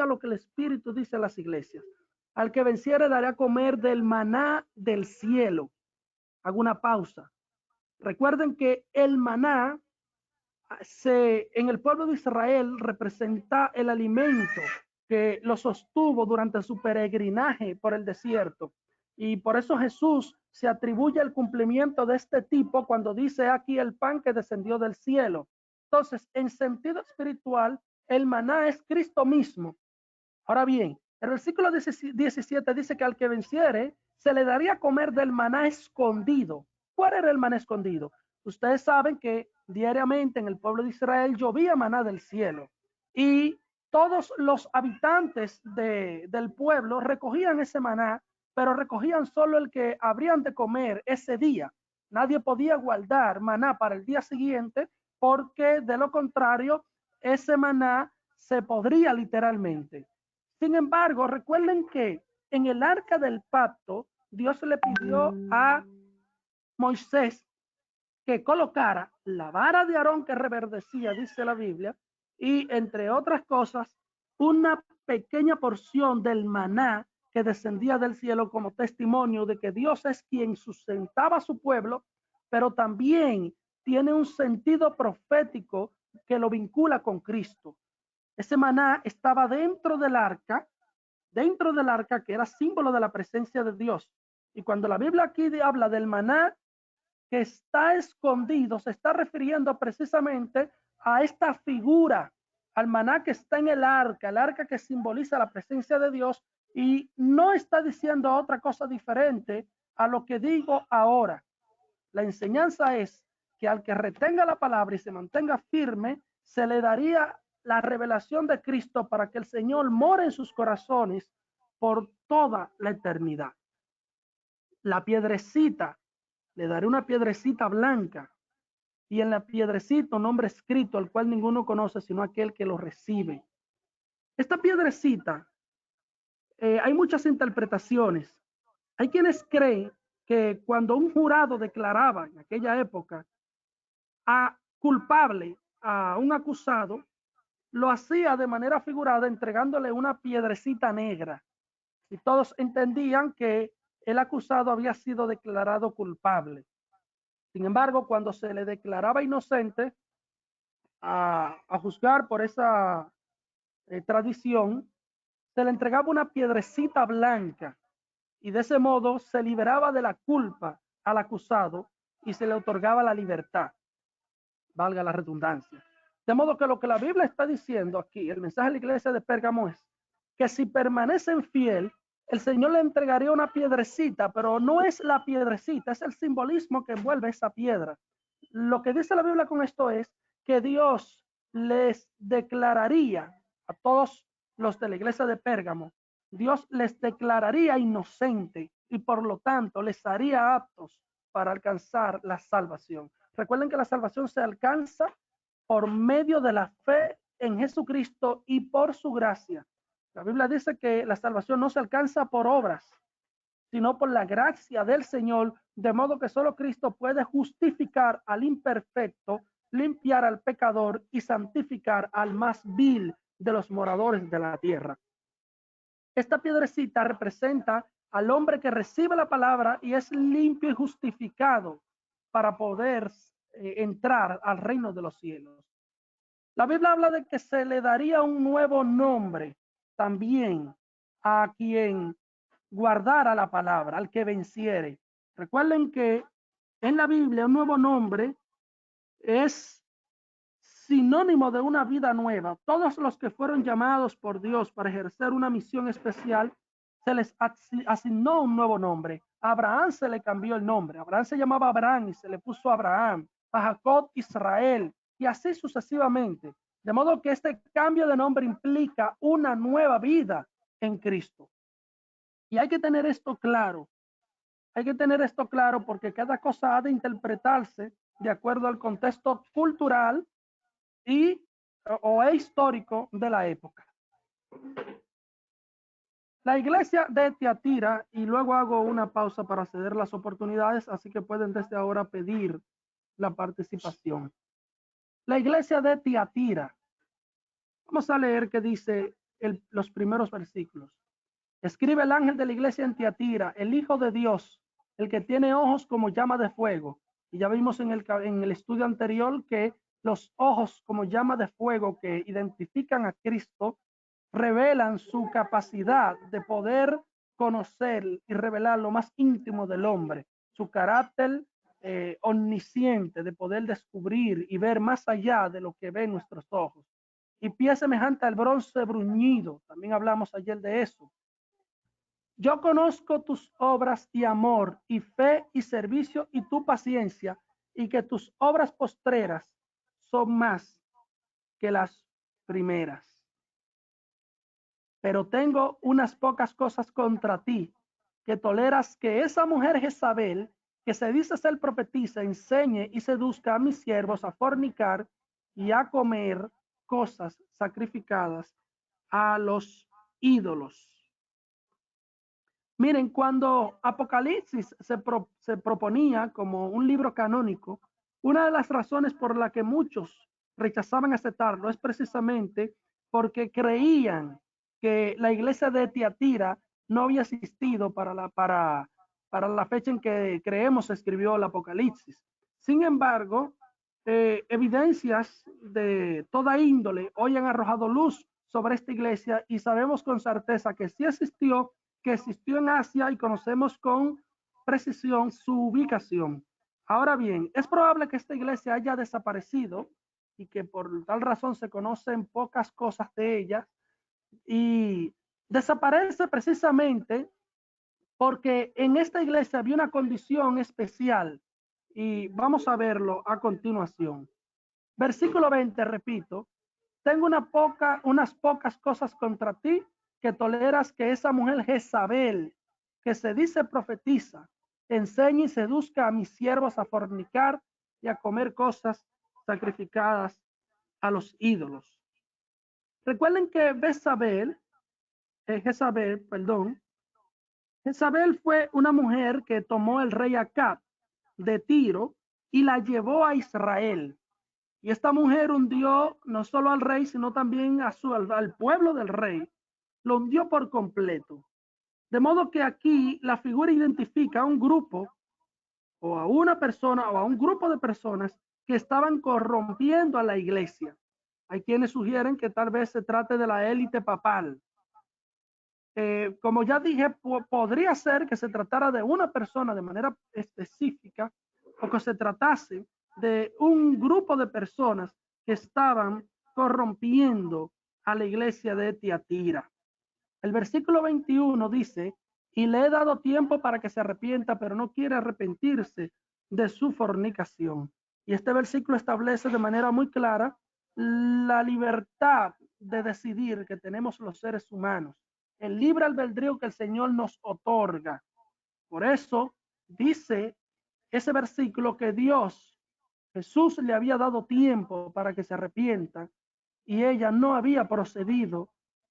lo que el Espíritu dice a las iglesias. Al que venciere daré a comer del maná del cielo. Hago una pausa. Recuerden que el maná en el pueblo de Israel representa el alimento que lo sostuvo durante su peregrinaje por el desierto. Y por eso Jesús se atribuye el cumplimiento de este tipo cuando dice aquí el pan que descendió del cielo. Entonces, en sentido espiritual, el maná es Cristo mismo. Ahora bien, el versículo 17 dice que al que venciere se le daría a comer del maná escondido. ¿Cuál era el maná escondido? Ustedes saben que diariamente en el pueblo de Israel llovía maná del cielo y todos los habitantes del pueblo recogían ese maná, pero recogían solo el que habrían de comer ese día. Nadie podía guardar maná para el día siguiente porque de lo contrario ese maná se podría literalmente. Sin embargo, recuerden que en el arca del pacto, Dios le pidió a Moisés que colocara la vara de Aarón que reverdecía, dice la Biblia, y, entre otras cosas, una pequeña porción del maná que descendía del cielo como testimonio de que Dios es quien sustentaba a su pueblo, pero también tiene un sentido profético que lo vincula con Cristo. Ese maná estaba dentro del arca que era símbolo de la presencia de Dios. Y cuando la Biblia aquí habla del maná que está escondido, se está refiriendo precisamente a esta figura, al maná que está en el arca que simboliza la presencia de Dios, y no está diciendo otra cosa diferente a lo que digo ahora. La enseñanza es que al que retenga la palabra y se mantenga firme, se le daría la revelación de Cristo para que el Señor more en sus corazones por toda la eternidad. La piedrecita, le daré una piedrecita blanca, y en la piedrecita un nombre escrito, al cual ninguno conoce sino aquel que lo recibe. Esta piedrecita, hay muchas interpretaciones. Hay quienes creen que cuando un jurado declaraba en aquella época a culpable a un acusado, lo hacía de manera figurada entregándole una piedrecita negra. Y todos entendían que el acusado había sido declarado culpable. Sin embargo, cuando se le declaraba inocente, a juzgar por esa tradición, se le entregaba una piedrecita blanca y de ese modo se liberaba de la culpa al acusado y se le otorgaba la libertad, valga la redundancia. De modo que lo que la Biblia está diciendo aquí, el mensaje de la iglesia de Pérgamo es que si permanecen fiel, el Señor le entregaría una piedrecita, pero no es la piedrecita, es el simbolismo que envuelve esa piedra. Lo que dice la Biblia con esto es que Dios les declararía a todos los de la iglesia de Pérgamo, Dios les declararía inocente y por lo tanto les haría aptos para alcanzar la salvación. Recuerden que la salvación se alcanza por medio de la fe en Jesucristo y por su gracia. La Biblia dice que la salvación no se alcanza por obras, sino por la gracia del Señor, de modo que solo Cristo puede justificar al imperfecto, limpiar al pecador y santificar al más vil de los moradores de la tierra. Esta piedrecita representa al hombre que recibe la palabra y es limpio y justificado para poder entrar al reino de los cielos. La Biblia habla de que se le daría un nuevo nombre también a quien guardara la palabra, al que venciere. Recuerden que en la Biblia un nuevo nombre es sinónimo de una vida nueva. Todos los que fueron llamados por Dios para ejercer una misión especial, se les asignó un nuevo nombre. A Abraham se le cambió el nombre. Abraham se llamaba Abraham y se le puso Abraham. A Jacob, Israel, y así sucesivamente. De modo que este cambio de nombre implica una nueva vida en Cristo. Y hay que tener esto claro. Hay que tener esto claro porque cada cosa ha de interpretarse de acuerdo al contexto cultural y o histórico de la época. La iglesia de Tiatira, y luego hago una pausa para ceder las oportunidades, así que pueden desde ahora pedir la participación. La iglesia de Tiatira, vamos a leer qué dice los primeros versículos. Escribe el ángel de la iglesia en Tiatira, el Hijo de Dios, el que tiene ojos como llama de fuego. Y ya vimos en el estudio anterior que los ojos como llama de fuego que identifican a Cristo revelan su capacidad de poder conocer y revelar lo más íntimo del hombre, su carácter omnisciente de poder descubrir y ver más allá de lo que ven nuestros ojos. Y pie semejante al bronce bruñido, también hablamos ayer de eso. Yo conozco tus obras y amor y fe y servicio y tu paciencia, y que tus obras postreras son más que las primeras. Pero tengo unas pocas cosas contra ti, que toleras que esa mujer Jezabel, que se dice ser profetisa, enseñe y seduzca a mis siervos a fornicar y a comer cosas sacrificadas a los ídolos. Miren, cuando Apocalipsis se proponía como un libro canónico, una de las razones por la que muchos rechazaban aceptarlo es precisamente porque creían que la iglesia de Tiatira no había existido para la fecha en que creemos se escribió el Apocalipsis. Sin embargo, evidencias de toda índole hoy han arrojado luz sobre esta iglesia y sabemos con certeza que sí existió, que existió en Asia y conocemos con precisión su ubicación. Ahora bien, es probable que esta iglesia haya desaparecido y que por tal razón se conocen pocas cosas de ella, y desaparece precisamente porque en esta iglesia había una condición especial y vamos a verlo a continuación. Versículo 20, repito, tengo unas pocas cosas contra ti, que toleras que esa mujer Jezabel, que se dice profetiza, enseñe y seduzca a mis siervos a fornicar y a comer cosas sacrificadas a los ídolos. Recuerden que Jezabel fue una mujer que tomó el rey Acab de Tiro y la llevó a Israel. Y esta mujer hundió no solo al rey, sino también al pueblo del rey. Lo hundió por completo. De modo que aquí la figura identifica a un grupo o a una persona o a un grupo de personas que estaban corrompiendo a la iglesia. Hay quienes sugieren que tal vez se trate de la élite papal. Como ya dije, podría ser que se tratara de una persona de manera específica o que se tratase de un grupo de personas que estaban corrompiendo a la iglesia de Tiatira. El versículo 21 dice, y le he dado tiempo para que se arrepienta, pero no quiere arrepentirse de su fornicación. Y este versículo establece de manera muy clara la libertad de decidir que tenemos los seres humanos, el libre albedrío que el Señor nos otorga. Por eso dice ese versículo que Jesús le había dado tiempo para que se arrepienta y ella no había procedido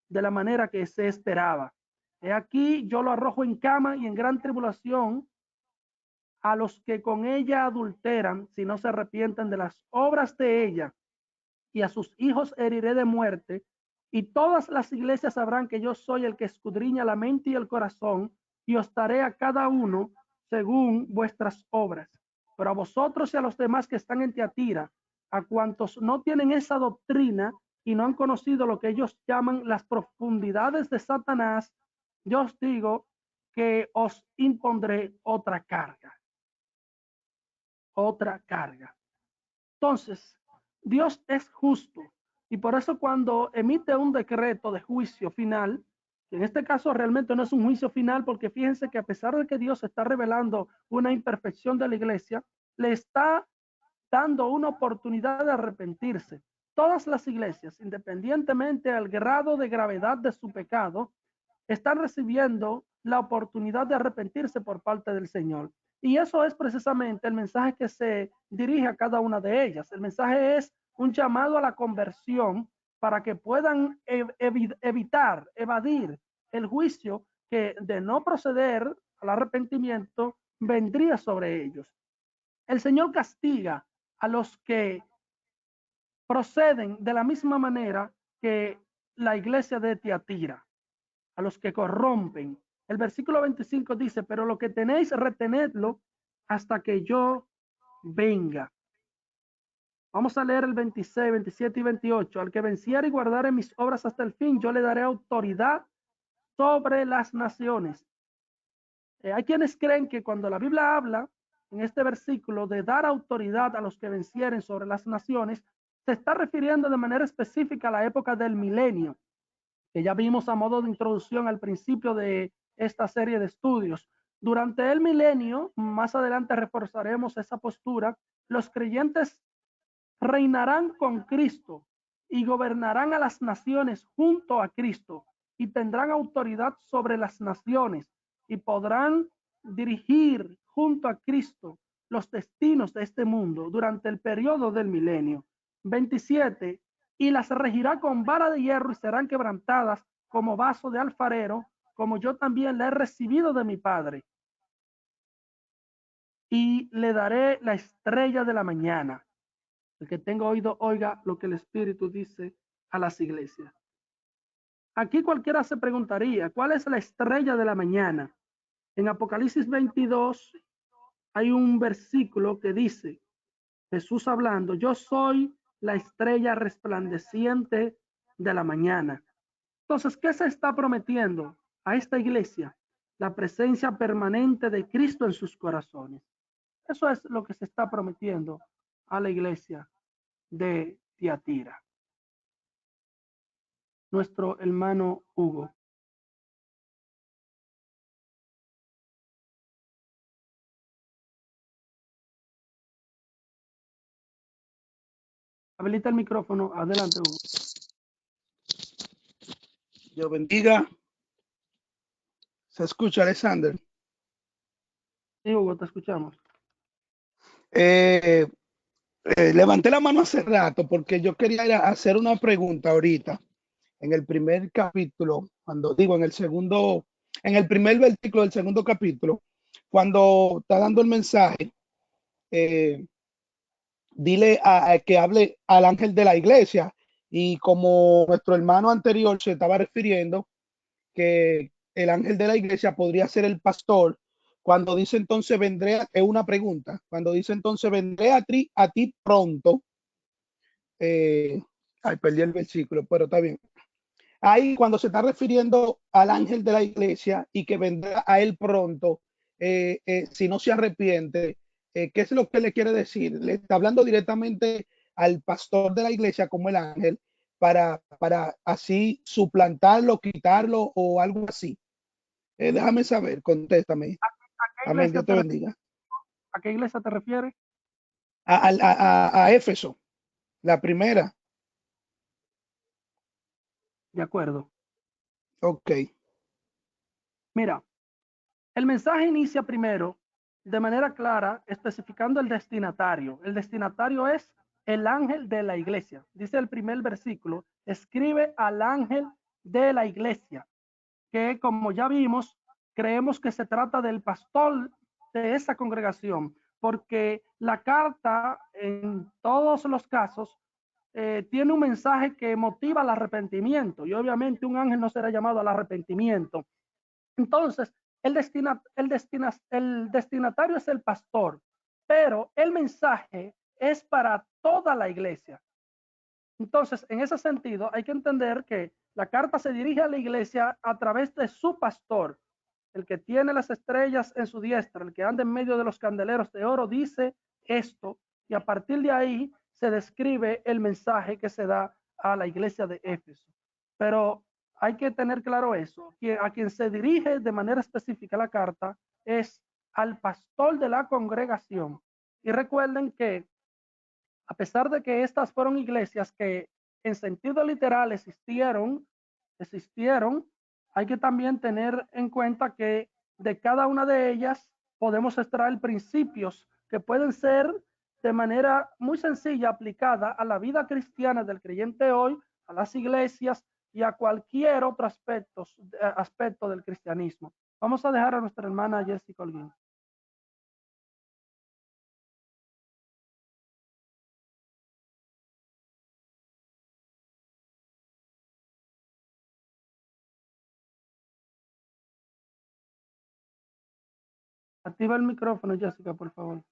de la manera que se esperaba. He aquí yo lo arrojo en cama y en gran tribulación a los que con ella adulteran, si no se arrepienten de las obras de ella, y a sus hijos heriré de muerte, y todas las iglesias sabrán que yo soy el que escudriña la mente y el corazón, y os daré a cada uno según vuestras obras. Pero a vosotros y a los demás que están en Tiatira, a cuantos no tienen esa doctrina y no han conocido lo que ellos llaman las profundidades de Satanás, yo os digo que os impondré otra carga. Otra carga. Entonces, Dios es justo y por eso cuando emite un decreto de juicio final, en este caso realmente no es un juicio final porque fíjense que a pesar de que Dios está revelando una imperfección de la iglesia, le está dando una oportunidad de arrepentirse. Todas las iglesias, independientemente del grado de gravedad de su pecado, están recibiendo la oportunidad de arrepentirse por parte del Señor. Y eso es precisamente el mensaje que se dirige a cada una de ellas. El mensaje es un llamado a la conversión para que puedan evadir el juicio que de no proceder al arrepentimiento vendría sobre ellos. El Señor castiga a los que proceden de la misma manera que la iglesia de Tiatira, a los que corrompen. El versículo 25 dice, pero lo que tenéis, retenedlo hasta que yo venga. Vamos a leer el 26, 27 y 28. Al que venciere y guardare mis obras hasta el fin, yo le daré autoridad sobre las naciones. Hay quienes creen que cuando la Biblia habla en este versículo de dar autoridad a los que vencieren sobre las naciones, se está refiriendo de manera específica a la época del milenio, que ya vimos a modo de introducción al principio de esta serie de estudios. Durante el milenio, más adelante reforzaremos esa postura, los creyentes reinarán con Cristo y gobernarán a las naciones junto a Cristo y tendrán autoridad sobre las naciones y podrán dirigir junto a Cristo los destinos de este mundo durante el periodo del milenio. 27. Y las regirá con vara de hierro y serán quebrantadas como vaso de alfarero, como yo también la he recibido de mi Padre. Y le daré la estrella de la mañana. El que tenga oído, oiga lo que el Espíritu dice a las iglesias. Aquí cualquiera se preguntaría, ¿cuál es la estrella de la mañana? En Apocalipsis 22 hay un versículo que dice, Jesús hablando, yo soy la estrella resplandeciente de la mañana. Entonces, ¿qué se está prometiendo a esta iglesia? La presencia permanente de Cristo en sus corazones. Eso es lo que se está prometiendo a la iglesia de Tiatira. Nuestro hermano Hugo. Habilita el micrófono. Adelante, Hugo. Dios bendiga. ¿Se escucha, Alexander? Sí, Hugo, te escuchamos. Levanté la mano hace rato porque yo quería hacer una pregunta ahorita. En el primer capítulo, cuando digo en el primer versículo del segundo capítulo, cuando está dando el mensaje, dile que hable al ángel de la iglesia. Y como nuestro hermano anterior se estaba refiriendo, que el ángel de la iglesia podría ser el pastor. Cuando dice entonces vendré, es una pregunta. Cuando dice entonces vendré a ti pronto. Perdí el versículo, pero está bien. Ahí cuando se está refiriendo al ángel de la iglesia y que vendrá a él pronto, si no se arrepiente, ¿qué es lo que le quiere decir? Le está hablando directamente al pastor de la iglesia como el ángel para así suplantarlo, quitarlo o algo así. Déjame saber, contéstame. Amén, Dios te bendiga. ¿A qué iglesia te refieres? A Éfeso, la primera. De acuerdo. Ok. Mira, el mensaje inicia primero de manera clara, especificando el destinatario. El destinatario es el ángel de la iglesia. Dice el primer versículo, escribe al ángel de la iglesia, que como ya vimos, creemos que se trata del pastor de esa congregación, porque la carta en todos los casos tiene un mensaje que motiva al arrepentimiento, y obviamente un ángel no será llamado al arrepentimiento. Entonces, el destinatario es el pastor, pero el mensaje es para toda la iglesia. Entonces, en ese sentido, hay que entender que la carta se dirige a la iglesia a través de su pastor, el que tiene las estrellas en su diestra, el que anda en medio de los candeleros de oro, dice esto, y a partir de ahí se describe el mensaje que se da a la iglesia de Éfeso. Pero hay que tener claro eso, que a quien se dirige de manera específica la carta es al pastor de la congregación. Y recuerden que a pesar de que estas fueron iglesias que en sentido literal existieron, hay que también tener en cuenta que de cada una de ellas podemos extraer principios que pueden ser de manera muy sencilla aplicada a la vida cristiana del creyente hoy, a las iglesias y a cualquier otro aspecto del cristianismo. Vamos a dejar a nuestra hermana Jessica Holguín. Activa el micrófono, Jessica, por favor.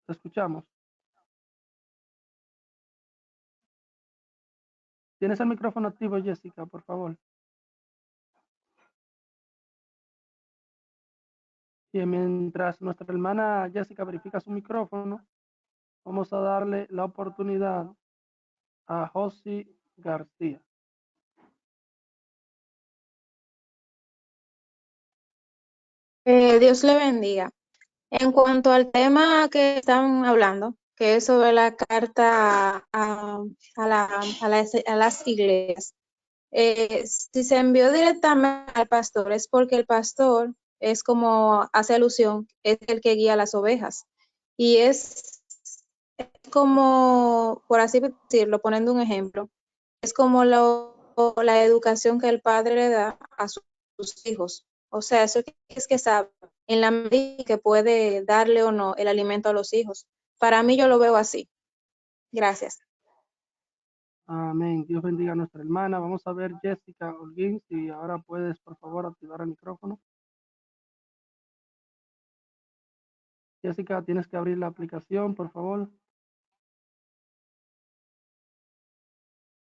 Te escuchamos. Tienes el micrófono activo, Jessica, por favor. Y mientras nuestra hermana Jessica verifica su micrófono, vamos a darle la oportunidad a José García. Dios le bendiga. En cuanto al tema que están hablando, que es sobre la carta a las iglesias, si se envió directamente al pastor es porque el pastor es como hace alusión, es el que guía las ovejas. Y es como, por así decirlo, poniendo un ejemplo, es como la educación que el padre le da a sus hijos. O sea, eso es que sabe en la medida que puede darle o no el alimento a los hijos. Para mí yo lo veo así. Gracias. Amén. Dios bendiga a nuestra hermana. Vamos a ver, Jessica Holguín, si ahora puedes, por favor, activar el micrófono. Jessica, tienes que abrir la aplicación, por favor.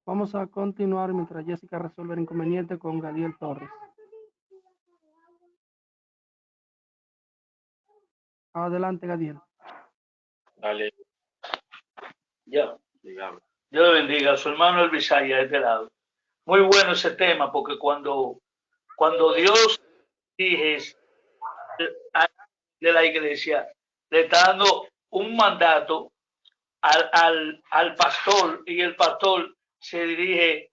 Vamos a continuar mientras Jessica resuelve el inconveniente con Gadiel Torres. Adelante, Gadiel. Dale. Ya, digamos. Dios le bendiga a su hermano Elvisaya de este lado. Muy bueno ese tema, porque cuando Dios dice de la iglesia, le está dando un mandato al pastor, y el pastor se dirige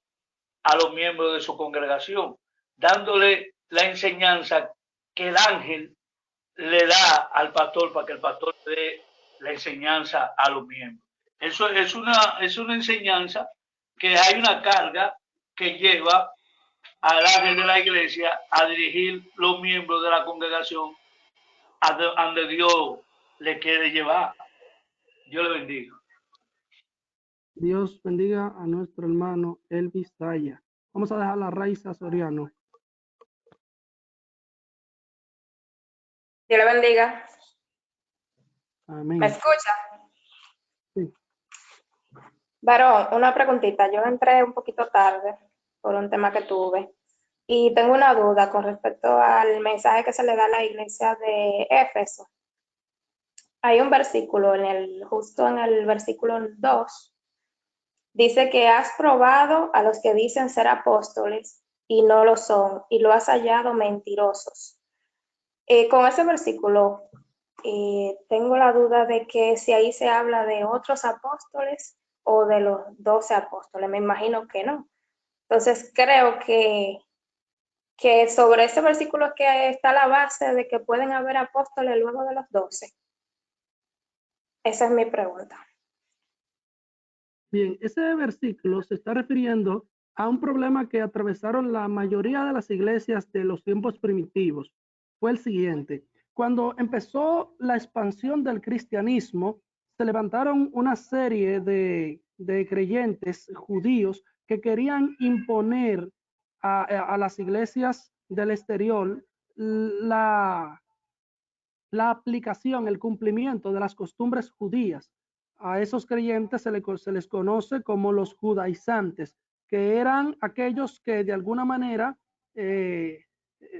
a los miembros de su congregación, dándole la enseñanza que el ángel le da al pastor para que el pastor le dé la enseñanza a los miembros. Eso es una enseñanza que hay una carga que lleva al ángel de la iglesia a dirigir los miembros de la congregación a donde Dios le quiere llevar. Dios le bendiga. Dios bendiga a nuestro hermano Elvis Saya. Vamos a dejar la Raiza Soriano. Dios le bendiga. Amén. ¿Me escucha? Sí. Varón, una preguntita. Yo entré un poquito tarde por un tema que tuve y tengo una duda con respecto al mensaje que se le da a la iglesia de Éfeso. Hay un versículo justo en el versículo 2, dice que has probado a los que dicen ser apóstoles y no lo son, y lo has hallado mentirosos. Con ese versículo tengo la duda de que si ahí se habla de otros apóstoles o de los 12 apóstoles. Me imagino que no. Entonces creo que sobre ese versículo es que está la base de que pueden haber apóstoles luego de los 12. Esa es mi pregunta. Bien, ese versículo se está refiriendo a un problema que atravesaron la mayoría de las iglesias de los tiempos primitivos. Fue el siguiente: cuando empezó la expansión del cristianismo, se levantaron una serie de creyentes judíos que querían imponer a las iglesias del exterior la aplicación, el cumplimiento de las costumbres judías. A esos creyentes se les conoce como los judaizantes, que eran aquellos que de alguna manera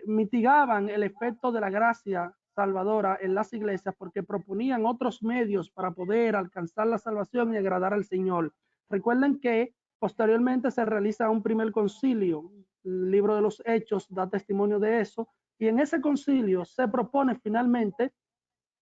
mitigaban el efecto de la gracia salvadora en las iglesias, porque proponían otros medios para poder alcanzar la salvación y agradar al Señor. Recuerden que posteriormente se realiza un primer concilio. El libro de los Hechos da testimonio de eso, y en ese concilio se propone finalmente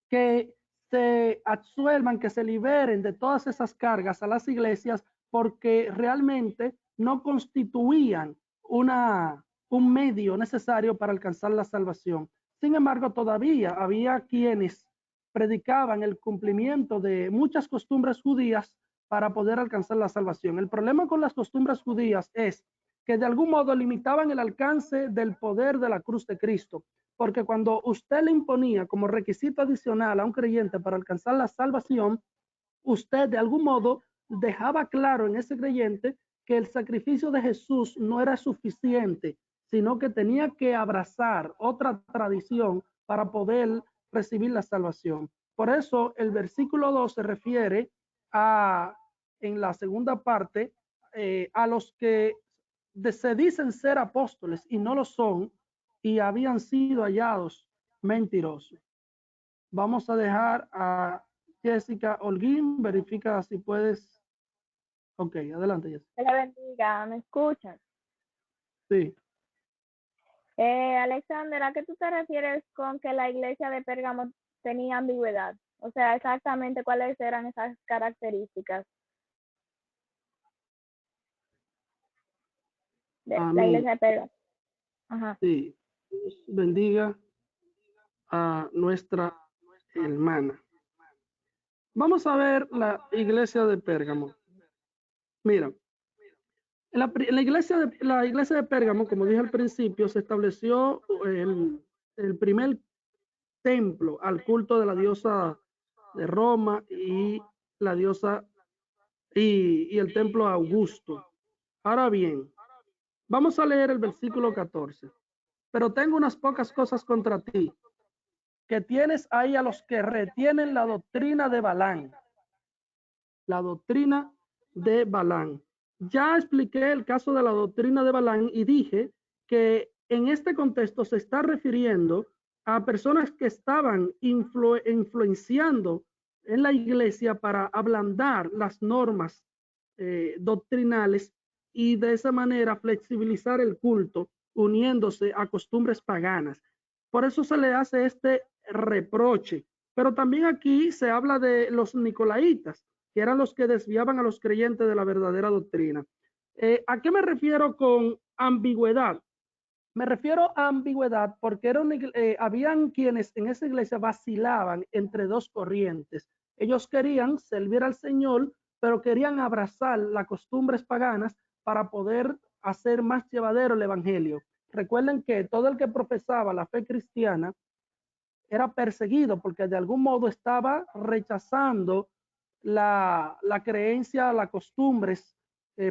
que se absuelvan, que se liberen de todas esas cargas a las iglesias, porque realmente no constituían un medio necesario para alcanzar la salvación. Sin embargo, todavía había quienes predicaban el cumplimiento de muchas costumbres judías para poder alcanzar la salvación. El problema con las costumbres judías es que de algún modo limitaban el alcance del poder de la cruz de Cristo, porque cuando usted le imponía como requisito adicional a un creyente para alcanzar la salvación, usted de algún modo dejaba claro en ese creyente que el sacrificio de Jesús no era suficiente, sino que tenía que abrazar otra tradición para poder recibir la salvación. Por eso el versículo 2 se refiere en la segunda parte, a los que se dicen ser apóstoles y no lo son, y habían sido hallados mentirosos. Vamos a dejar a Jessica Holguín. Verifica si puedes. Ok, adelante, Jessica. Que la bendiga, ¿me escuchan? Sí. Alexander, ¿a qué tú te refieres con que la iglesia de Pérgamo tenía ambigüedad? O sea, exactamente cuáles eran esas características de la iglesia de Pérgamo. Ajá. Sí. Dios bendiga a nuestra hermana. Vamos a ver la iglesia de Pérgamo. Mira, la iglesia de Pérgamo, como dije al principio, se estableció el primer templo, al culto de la diosa de Roma y la diosa y el templo Augusto. Ahora bien, vamos a leer el versículo 14. Pero tengo unas pocas cosas contra ti, que tienes ahí a los que retienen la doctrina de Balán. La doctrina de Balán. Ya expliqué el caso de la doctrina de Balán y dije que en este contexto se está refiriendo a personas que estaban influenciando en la iglesia para ablandar las normas doctrinales y de esa manera flexibilizar el culto, uniéndose a costumbres paganas. Por eso se le hace este reproche. Pero también aquí se habla de los nicolaitas, que eran los que desviaban a los creyentes de la verdadera doctrina. ¿A qué me refiero con ambigüedad? Me refiero a ambigüedad porque habían quienes en esa iglesia vacilaban entre dos corrientes. Ellos querían servir al Señor, pero querían abrazar las costumbres paganas para poder hacer más llevadero el evangelio. Recuerden que todo el que profesaba la fe cristiana era perseguido porque de algún modo estaba rechazando la creencia, las costumbres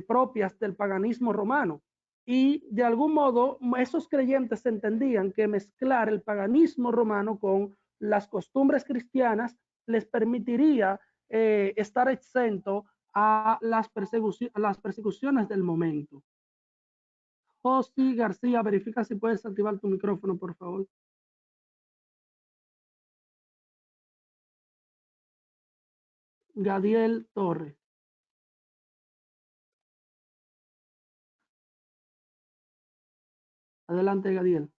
propias del paganismo romano. Y de algún modo esos creyentes entendían que mezclar el paganismo romano con las costumbres cristianas les permitiría estar exento a las persecuciones del momento. José García, verifica si puedes activar tu micrófono, por favor. Gadiel Torres. Adelante, Gadiel.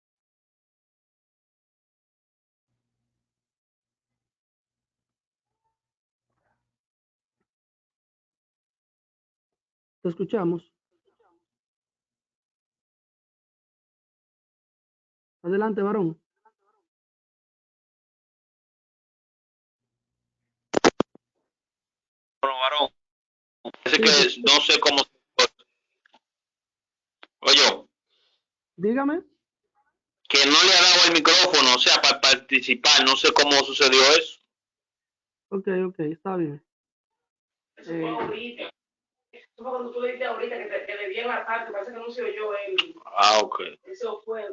Te escuchamos. Adelante, varón. Bueno, varón, parece que no sé cómo. Oye, Dígame. que no le ha dado el micrófono, o sea, para participar, no sé cómo sucedió eso. Ok, está bien. Eso fue ahorita. Eso fue cuando tú le dijiste ahorita que le di en la tarde, parece que no se oyó él. Ah, ok. Eso fue.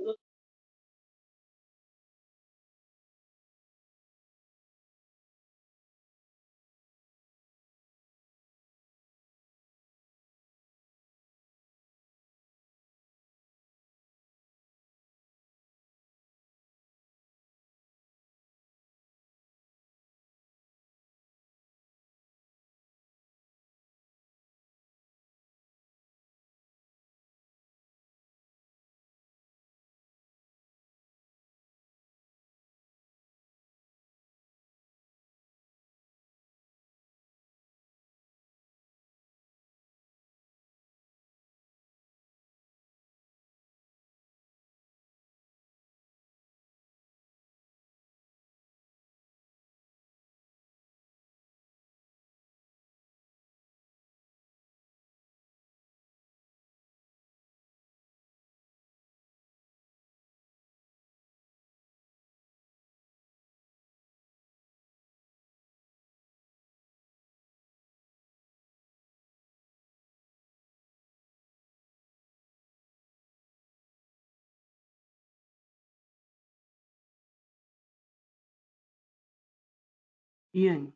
Bien.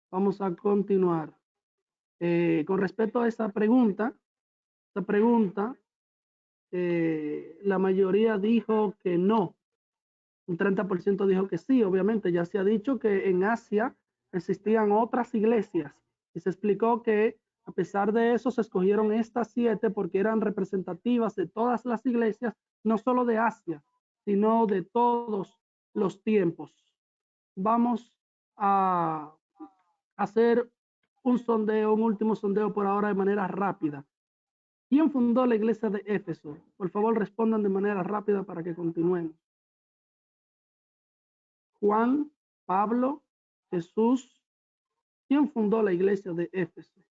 Vamos a continuar. Con respecto a esta pregunta, la mayoría dijo que no. Un 30% dijo que sí. Obviamente ya se ha dicho que en Asia existían otras iglesias y se explicó que a pesar de eso se escogieron estas 7 porque eran representativas de todas las iglesias, no solo de Asia, sino de todos los tiempos. Vamos a hacer un último sondeo por ahora de manera rápida. ¿Quién fundó la iglesia de Éfeso? Por favor, respondan de manera rápida para que continuemos. Juan, Pablo, Jesús. ¿Quién fundó la iglesia de Éfeso?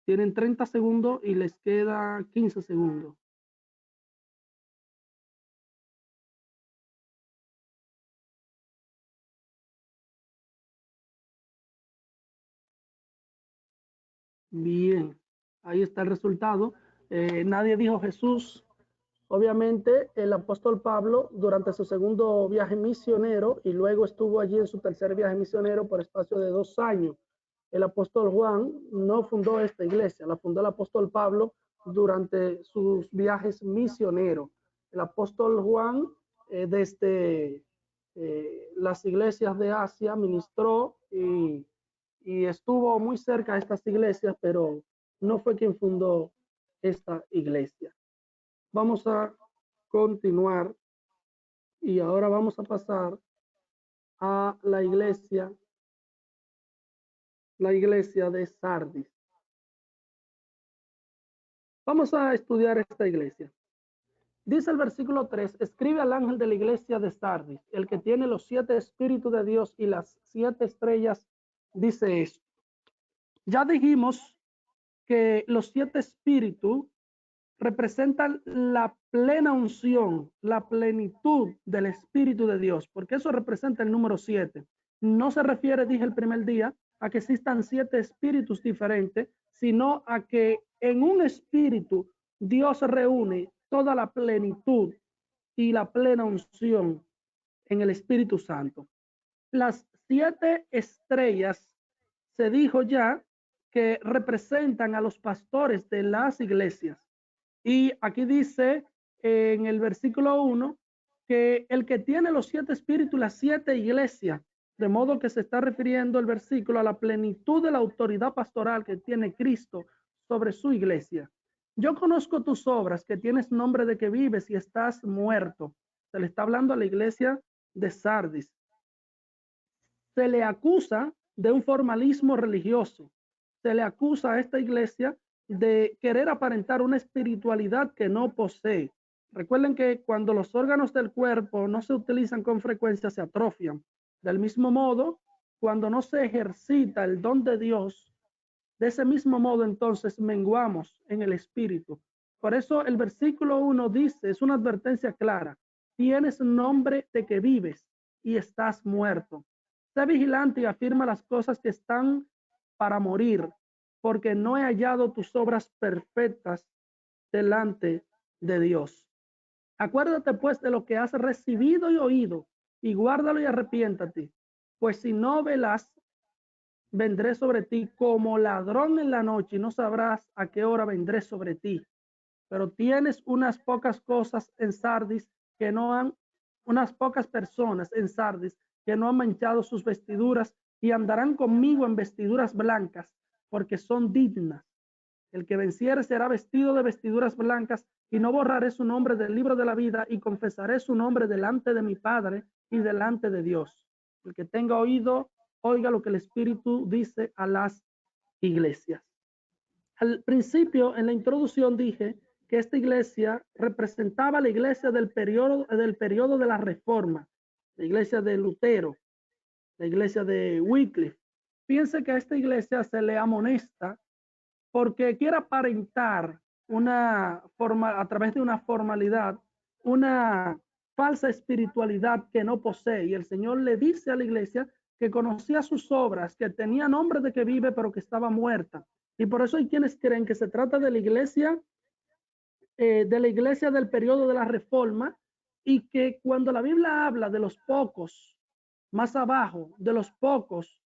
Tienen 30 segundos y les queda 15 segundos. Bien, ahí está el resultado. Nadie dijo Jesús. Obviamente, el apóstol Pablo, durante su segundo viaje misionero, y luego estuvo allí en su tercer viaje misionero por espacio de 2 años. El apóstol Juan no fundó esta iglesia, la fundó el apóstol Pablo durante sus viajes misioneros. El apóstol Juan, desde las iglesias de Asia, ministró y estuvo muy cerca de estas iglesias, pero no fue quien fundó esta iglesia. Vamos a continuar y ahora vamos a pasar a la iglesia de Sardis. Vamos a estudiar esta iglesia. Dice el versículo 3, escribe al ángel de la iglesia de Sardis, el que tiene los 7 espíritus de Dios y las 7 estrellas, dice esto. Ya dijimos que los 7 espíritus representan la plena unción, la plenitud del Espíritu de Dios, porque eso representa el número 7. No se refiere, dije el primer día, a que existan 7 espíritus diferentes, sino a que en un espíritu Dios reúne toda la plenitud y la plena unción en el Espíritu Santo. Las 7 estrellas se dijo ya que representan a los pastores de las iglesias. Y aquí dice en el versículo 1 que el que tiene los 7 espíritus, las 7 iglesias, de modo que se está refiriendo el versículo a la plenitud de la autoridad pastoral que tiene Cristo sobre su iglesia. Yo conozco tus obras, que tienes nombre de que vives y estás muerto. Se le está hablando a la iglesia de Sardis. Se le acusa de un formalismo religioso. Se le acusa a esta iglesia de querer aparentar una espiritualidad que no posee. Recuerden que cuando los órganos del cuerpo no se utilizan con frecuencia, se atrofian. Del mismo modo, cuando no se ejercita el don de Dios, de ese mismo modo entonces menguamos en el espíritu. Por eso el versículo 1 dice, es una advertencia clara, tienes nombre de que vives y estás muerto. Sé vigilante y afirma las cosas que están para morir, porque no he hallado tus obras perfectas delante de Dios. Acuérdate pues de lo que has recibido y oído, y guárdalo y arrepiéntate, pues si no velas, vendré sobre ti como ladrón en la noche y no sabrás a qué hora vendré sobre ti. Pero tienes unas pocas cosas en Sardis que no han, unas pocas personas en Sardis que no han manchado sus vestiduras y andarán conmigo en vestiduras blancas, porque son dignas. El que venciere será vestido de vestiduras blancas, y no borraré su nombre del libro de la vida, y confesaré su nombre delante de mi Padre y delante de Dios. El que tenga oído, oiga lo que el Espíritu dice a las iglesias. Al principio, en la introducción, dije que esta iglesia representaba la iglesia del periodo de la Reforma, la iglesia de Lutero, la iglesia de Wycliffe. Fíjense que a esta iglesia se le amonesta porque quiere aparentar una forma, a través de una formalidad, una falsa espiritualidad que no posee. Y el Señor le dice a la iglesia que conocía sus obras, que tenía nombre de que vive, pero que estaba muerta. Y por eso hay quienes creen que se trata de la iglesia del periodo de la Reforma, y que cuando la Biblia habla de los pocos, más abajo, de los pocos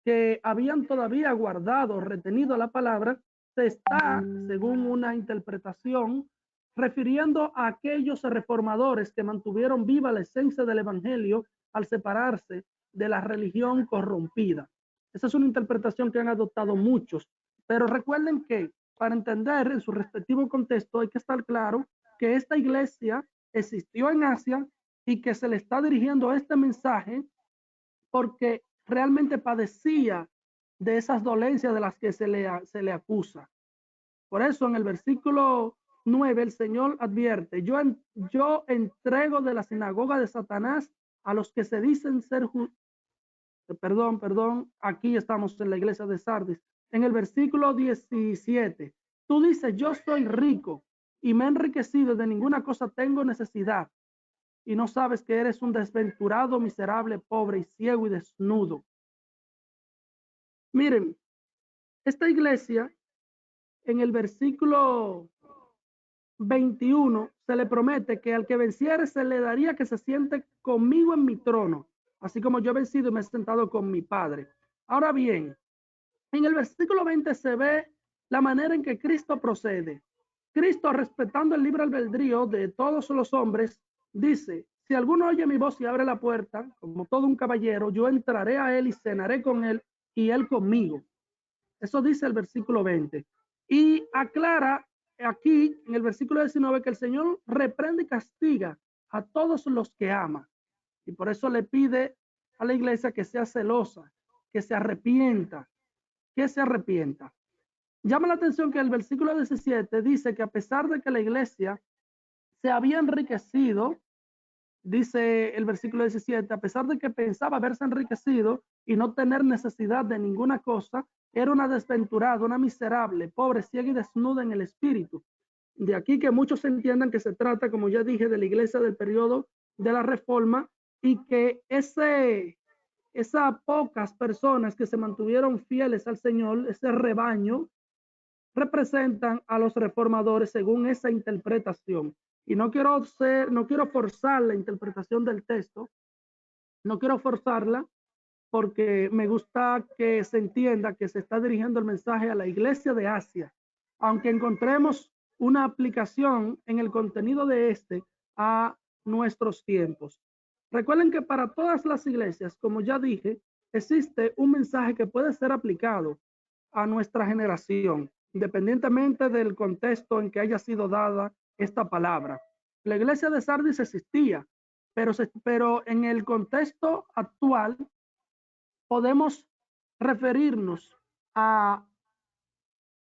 que habían todavía guardado, retenido la palabra, se está, según una interpretación, refiriendo a aquellos reformadores que mantuvieron viva la esencia del evangelio al separarse de la religión corrompida. Esa es una interpretación que han adoptado muchos, pero recuerden que para entender en su respectivo contexto hay que estar claro que esta iglesia existió en Asia y que se le está dirigiendo este mensaje porque realmente padecía de esas dolencias de las que se le acusa. Por eso en el versículo 9 el Señor advierte, yo entrego de la sinagoga de Satanás a los que se dicen ser aquí estamos en la iglesia de Sardis. En el versículo 17, tú dices, yo soy rico y me he enriquecido, de ninguna cosa tengo necesidad, y no sabes que eres un desventurado, miserable, pobre y ciego y desnudo. Miren, esta iglesia en el versículo 21 se le promete que al que venciere se le daría que se siente conmigo en mi trono, así como yo he vencido y me he sentado con mi Padre. Ahora bien, en el versículo 20 se ve la manera en que Cristo procede. Cristo, respetando el libre albedrío de todos los hombres, dice: si alguno oye mi voz y abre la puerta, como todo un caballero, yo entraré a él y cenaré con él y él conmigo. Eso dice el versículo 20. Y aclara aquí en el versículo 19 que el Señor reprende y castiga a todos los que ama. Y por eso le pide a la iglesia que sea celosa, que se arrepienta, que se arrepienta. Llama la atención que el versículo 17 dice que a pesar de que la iglesia se había enriquecido, dice el versículo 17, a pesar de que pensaba haberse enriquecido y no tener necesidad de ninguna cosa, era una desventurada, una miserable, pobre, ciega y desnuda en el espíritu. De aquí que muchos entiendan que se trata, como ya dije, de la iglesia del periodo de la Reforma, y que esas pocas personas que se mantuvieron fieles al Señor, ese rebaño, representan a los reformadores según esa interpretación. Y no quiero forzar la interpretación del texto, no quiero forzarla, porque me gusta que se entienda que se está dirigiendo el mensaje a la iglesia de Asia, aunque encontremos una aplicación en el contenido de este a nuestros tiempos. Recuerden que para todas las iglesias, como ya dije, existe un mensaje que puede ser aplicado a nuestra generación, independientemente del contexto en que haya sido dada esta palabra. La iglesia de Sardis existía, pero en el contexto actual podemos referirnos a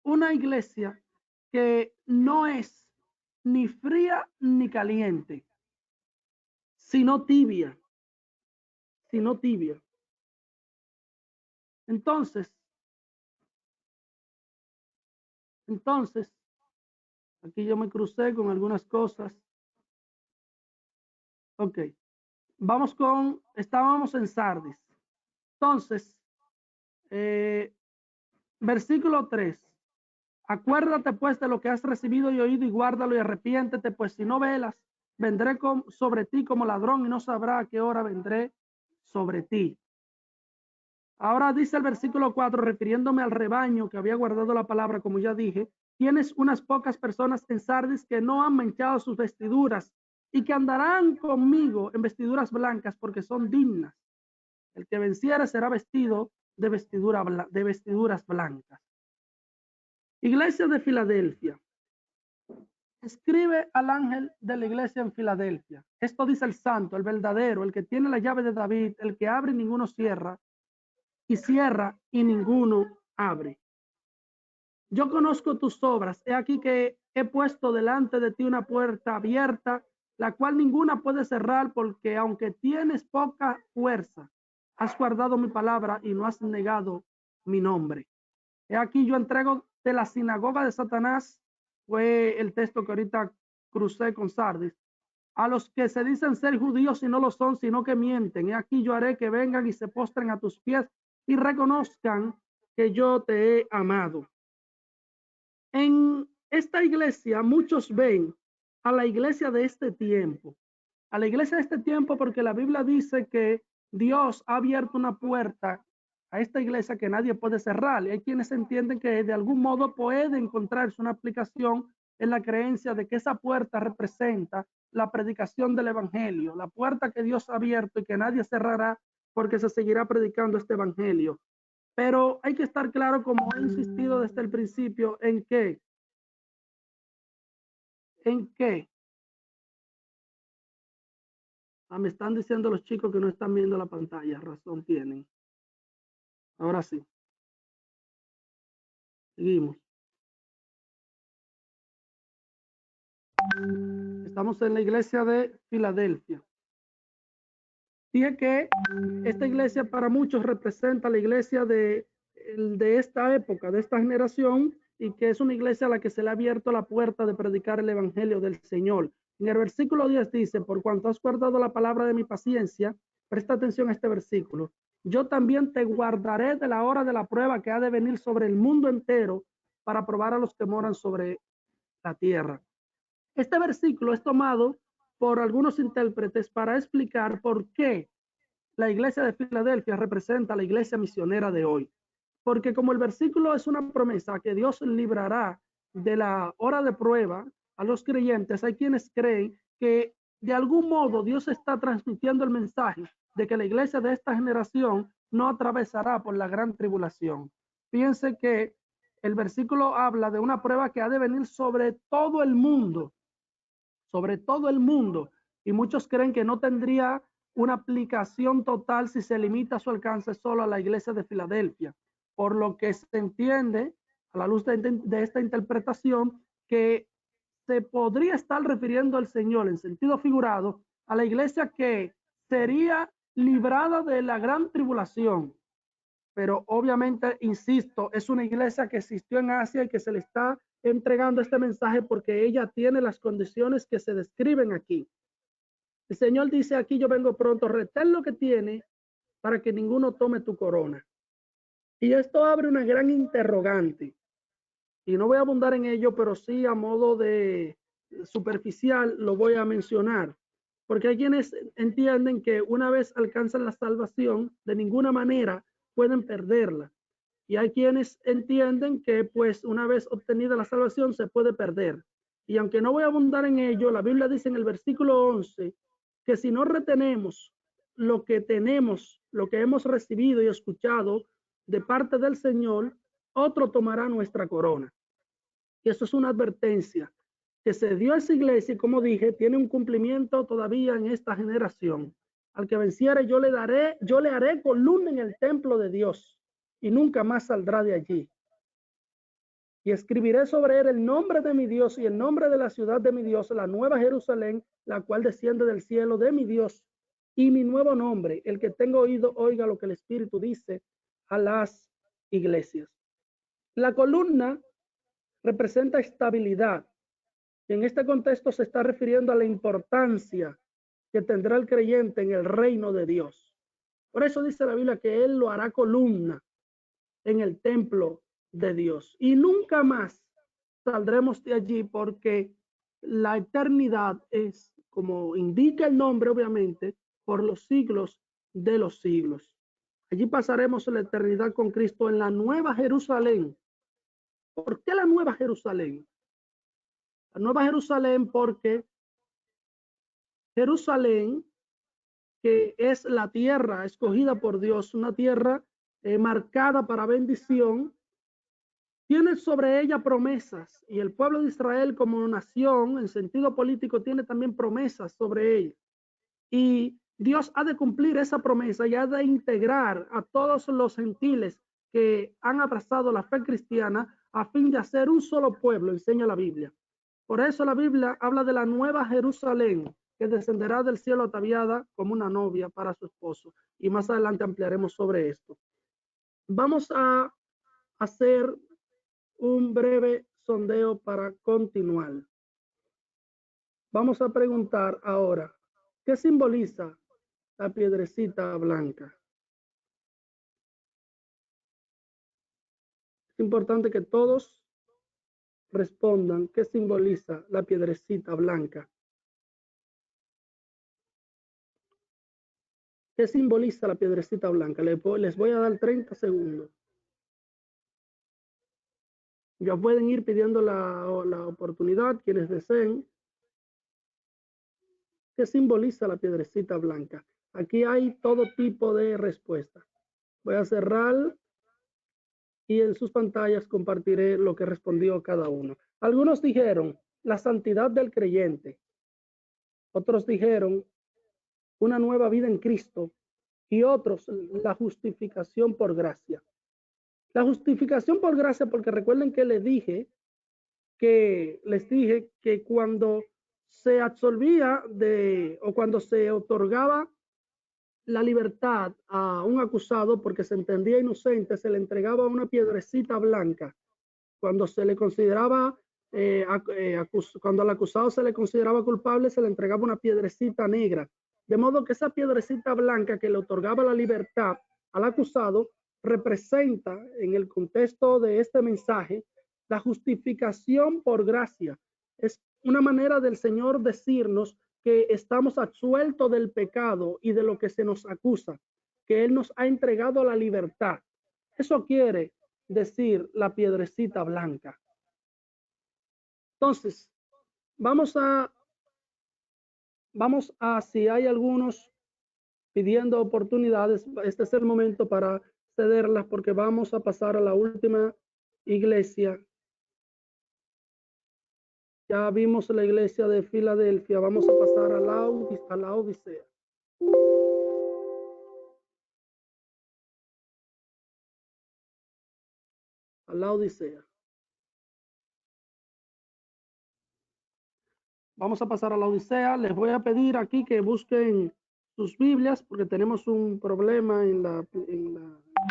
una iglesia que no es ni fría ni caliente, sino tibia, Entonces, aquí yo me crucé con algunas cosas. Ok, estábamos en Sardis. Entonces, versículo 3. Acuérdate pues de lo que has recibido y oído y guárdalo y arrepiéntete, pues si no velas, vendré sobre ti como ladrón y no sabrá a qué hora vendré sobre ti. Ahora dice el versículo 4, refiriéndome al rebaño que había guardado la palabra, como ya dije, tienes unas pocas personas en Sardis que no han manchado sus vestiduras y que andarán conmigo en vestiduras blancas porque son dignas. El que venciere será vestido de vestiduras blancas. Iglesia de Filadelfia. Escribe al ángel de la iglesia en Filadelfia. Esto dice el santo, el verdadero, el que tiene la llave de David, el que abre y ninguno cierra, y cierra y ninguno abre. Yo conozco tus obras. He aquí que he puesto delante de ti una puerta abierta, la cual ninguna puede cerrar, porque aunque tienes poca fuerza, has guardado mi palabra y no has negado mi nombre. He aquí yo entrego de la sinagoga de Satanás, fue el texto que ahorita crucé con Sardis, a los que se dicen ser judíos y no lo son, sino que mienten. He aquí yo haré que vengan y se postren a tus pies y reconozcan que yo te he amado. En esta iglesia muchos ven a la iglesia de este tiempo, porque la Biblia dice que Dios ha abierto una puerta a esta iglesia que nadie puede cerrar. Y hay quienes entienden que de algún modo puede encontrarse una aplicación en la creencia de que esa puerta representa la predicación del evangelio, la puerta que Dios ha abierto y que nadie cerrará porque se seguirá predicando este evangelio. Pero hay que estar claro, como he insistido desde el principio, en qué. Me están diciendo los chicos que no están viendo la pantalla, razón tienen. Ahora sí. Seguimos. Estamos en la iglesia de Filadelfia. Dije que esta iglesia para muchos representa la iglesia de esta época, de esta generación, y que es una iglesia a la que se le ha abierto la puerta de predicar el evangelio del Señor. En el versículo 10 dice: por cuanto has guardado la palabra de mi paciencia, presta atención a este versículo, yo también te guardaré de la hora de la prueba que ha de venir sobre el mundo entero para probar a los que moran sobre la tierra. Este versículo es tomado por algunos intérpretes para explicar por qué la iglesia de Filadelfia representa a la iglesia misionera de hoy. Porque como el versículo es una promesa que Dios librará de la hora de prueba a los creyentes, hay quienes creen que de algún modo Dios está transmitiendo el mensaje de que la iglesia de esta generación no atravesará por la gran tribulación. Fíjense que el versículo habla de una prueba que ha de venir sobre todo el mundo, y muchos creen que no tendría una aplicación total si se limita su alcance solo a la iglesia de Filadelfia, por lo que se entiende a la luz de esta interpretación que se podría estar refiriendo al Señor en sentido figurado a la iglesia que sería librada de la gran tribulación. Pero obviamente, insisto, es una iglesia que existió en Asia y que se le está entregando este mensaje porque ella tiene las condiciones que se describen aquí. El Señor dice aquí: yo vengo pronto, retén lo que tiene para que ninguno tome tu corona. Y esto abre una gran interrogante. Y no voy a abundar en ello, pero sí a modo de superficial lo voy a mencionar. Porque hay quienes entienden que una vez alcanzan la salvación, de ninguna manera pueden perderla. Y hay quienes entienden que pues una vez obtenida la salvación se puede perder. Y aunque no voy a abundar en ello, la Biblia dice en el versículo 11 que si no retenemos lo que tenemos, lo que hemos recibido y escuchado de parte del Señor, otro tomará nuestra corona. Y eso es una advertencia que se dio a esa iglesia y, como dije, tiene un cumplimiento todavía en esta generación. Al que venciere yo le haré columna en el templo de Dios y nunca más saldrá de allí. Y escribiré sobre él el nombre de mi Dios y el nombre de la ciudad de mi Dios, la nueva Jerusalén, la cual desciende del cielo de mi Dios, y mi nuevo nombre. El que tenga oído, oiga lo que el Espíritu dice a las iglesias. La columna representa estabilidad. Y en este contexto se está refiriendo a la importancia que tendrá el creyente en el reino de Dios. Por eso dice la Biblia que él lo hará columna en el templo de Dios. Y nunca más saldremos de allí, porque la eternidad es, como indica el nombre, obviamente, por los siglos de los siglos. Allí pasaremos la eternidad con Cristo en la Nueva Jerusalén. ¿Por qué la Nueva Jerusalén? La Nueva Jerusalén porque Jerusalén, que es la tierra escogida por Dios, una tierra marcada para bendición, tiene sobre ella promesas, y el pueblo de Israel como nación en sentido político tiene también promesas sobre ella. Y Dios ha de cumplir esa promesa y ha de integrar a todos los gentiles que han abrazado la fe cristiana a fin de hacer un solo pueblo, enseña la Biblia. Por eso la Biblia habla de la Nueva Jerusalén, que descenderá del cielo ataviada como una novia para su esposo. Y más adelante ampliaremos sobre esto. Vamos a hacer un breve sondeo para continuar. Vamos a preguntar ahora, ¿qué simboliza la piedrecita blanca? Es importante que todos respondan qué simboliza la piedrecita blanca. ¿Qué simboliza la piedrecita blanca? Les voy a dar 30 segundos. Ya pueden ir pidiendo la oportunidad quienes deseen. ¿Qué simboliza la piedrecita blanca? Aquí hay todo tipo de respuestas. Voy a cerrar y en sus pantallas compartiré lo que respondió cada uno. Algunos dijeron la santidad del creyente. Otros dijeron una nueva vida en Cristo. Y otros la justificación por gracia. La justificación por gracia, porque recuerden que les dije que cuando se absolvía o cuando se otorgaba la libertad a un acusado porque se entendía inocente, se le entregaba una piedrecita blanca. Cuando se le consideraba, cuando al acusado se le consideraba culpable, se le entregaba una piedrecita negra. De modo que esa piedrecita blanca que le otorgaba la libertad al acusado representa, en el contexto de este mensaje, La justificación por gracia es una manera del Señor decirnos que estamos absueltos del pecado y de lo que se nos acusa, que Él nos ha entregado la libertad. Eso quiere decir la piedrecita blanca. Entonces, vamos a, si hay algunos pidiendo oportunidades, este es el momento para cederlas porque vamos a pasar a la última iglesia. Ya vimos la iglesia de Filadelfia, vamos a pasar a la Odisea. A la Odisea. Vamos a pasar a la Odisea. Les voy a pedir aquí que busquen sus Biblias porque tenemos un problema en la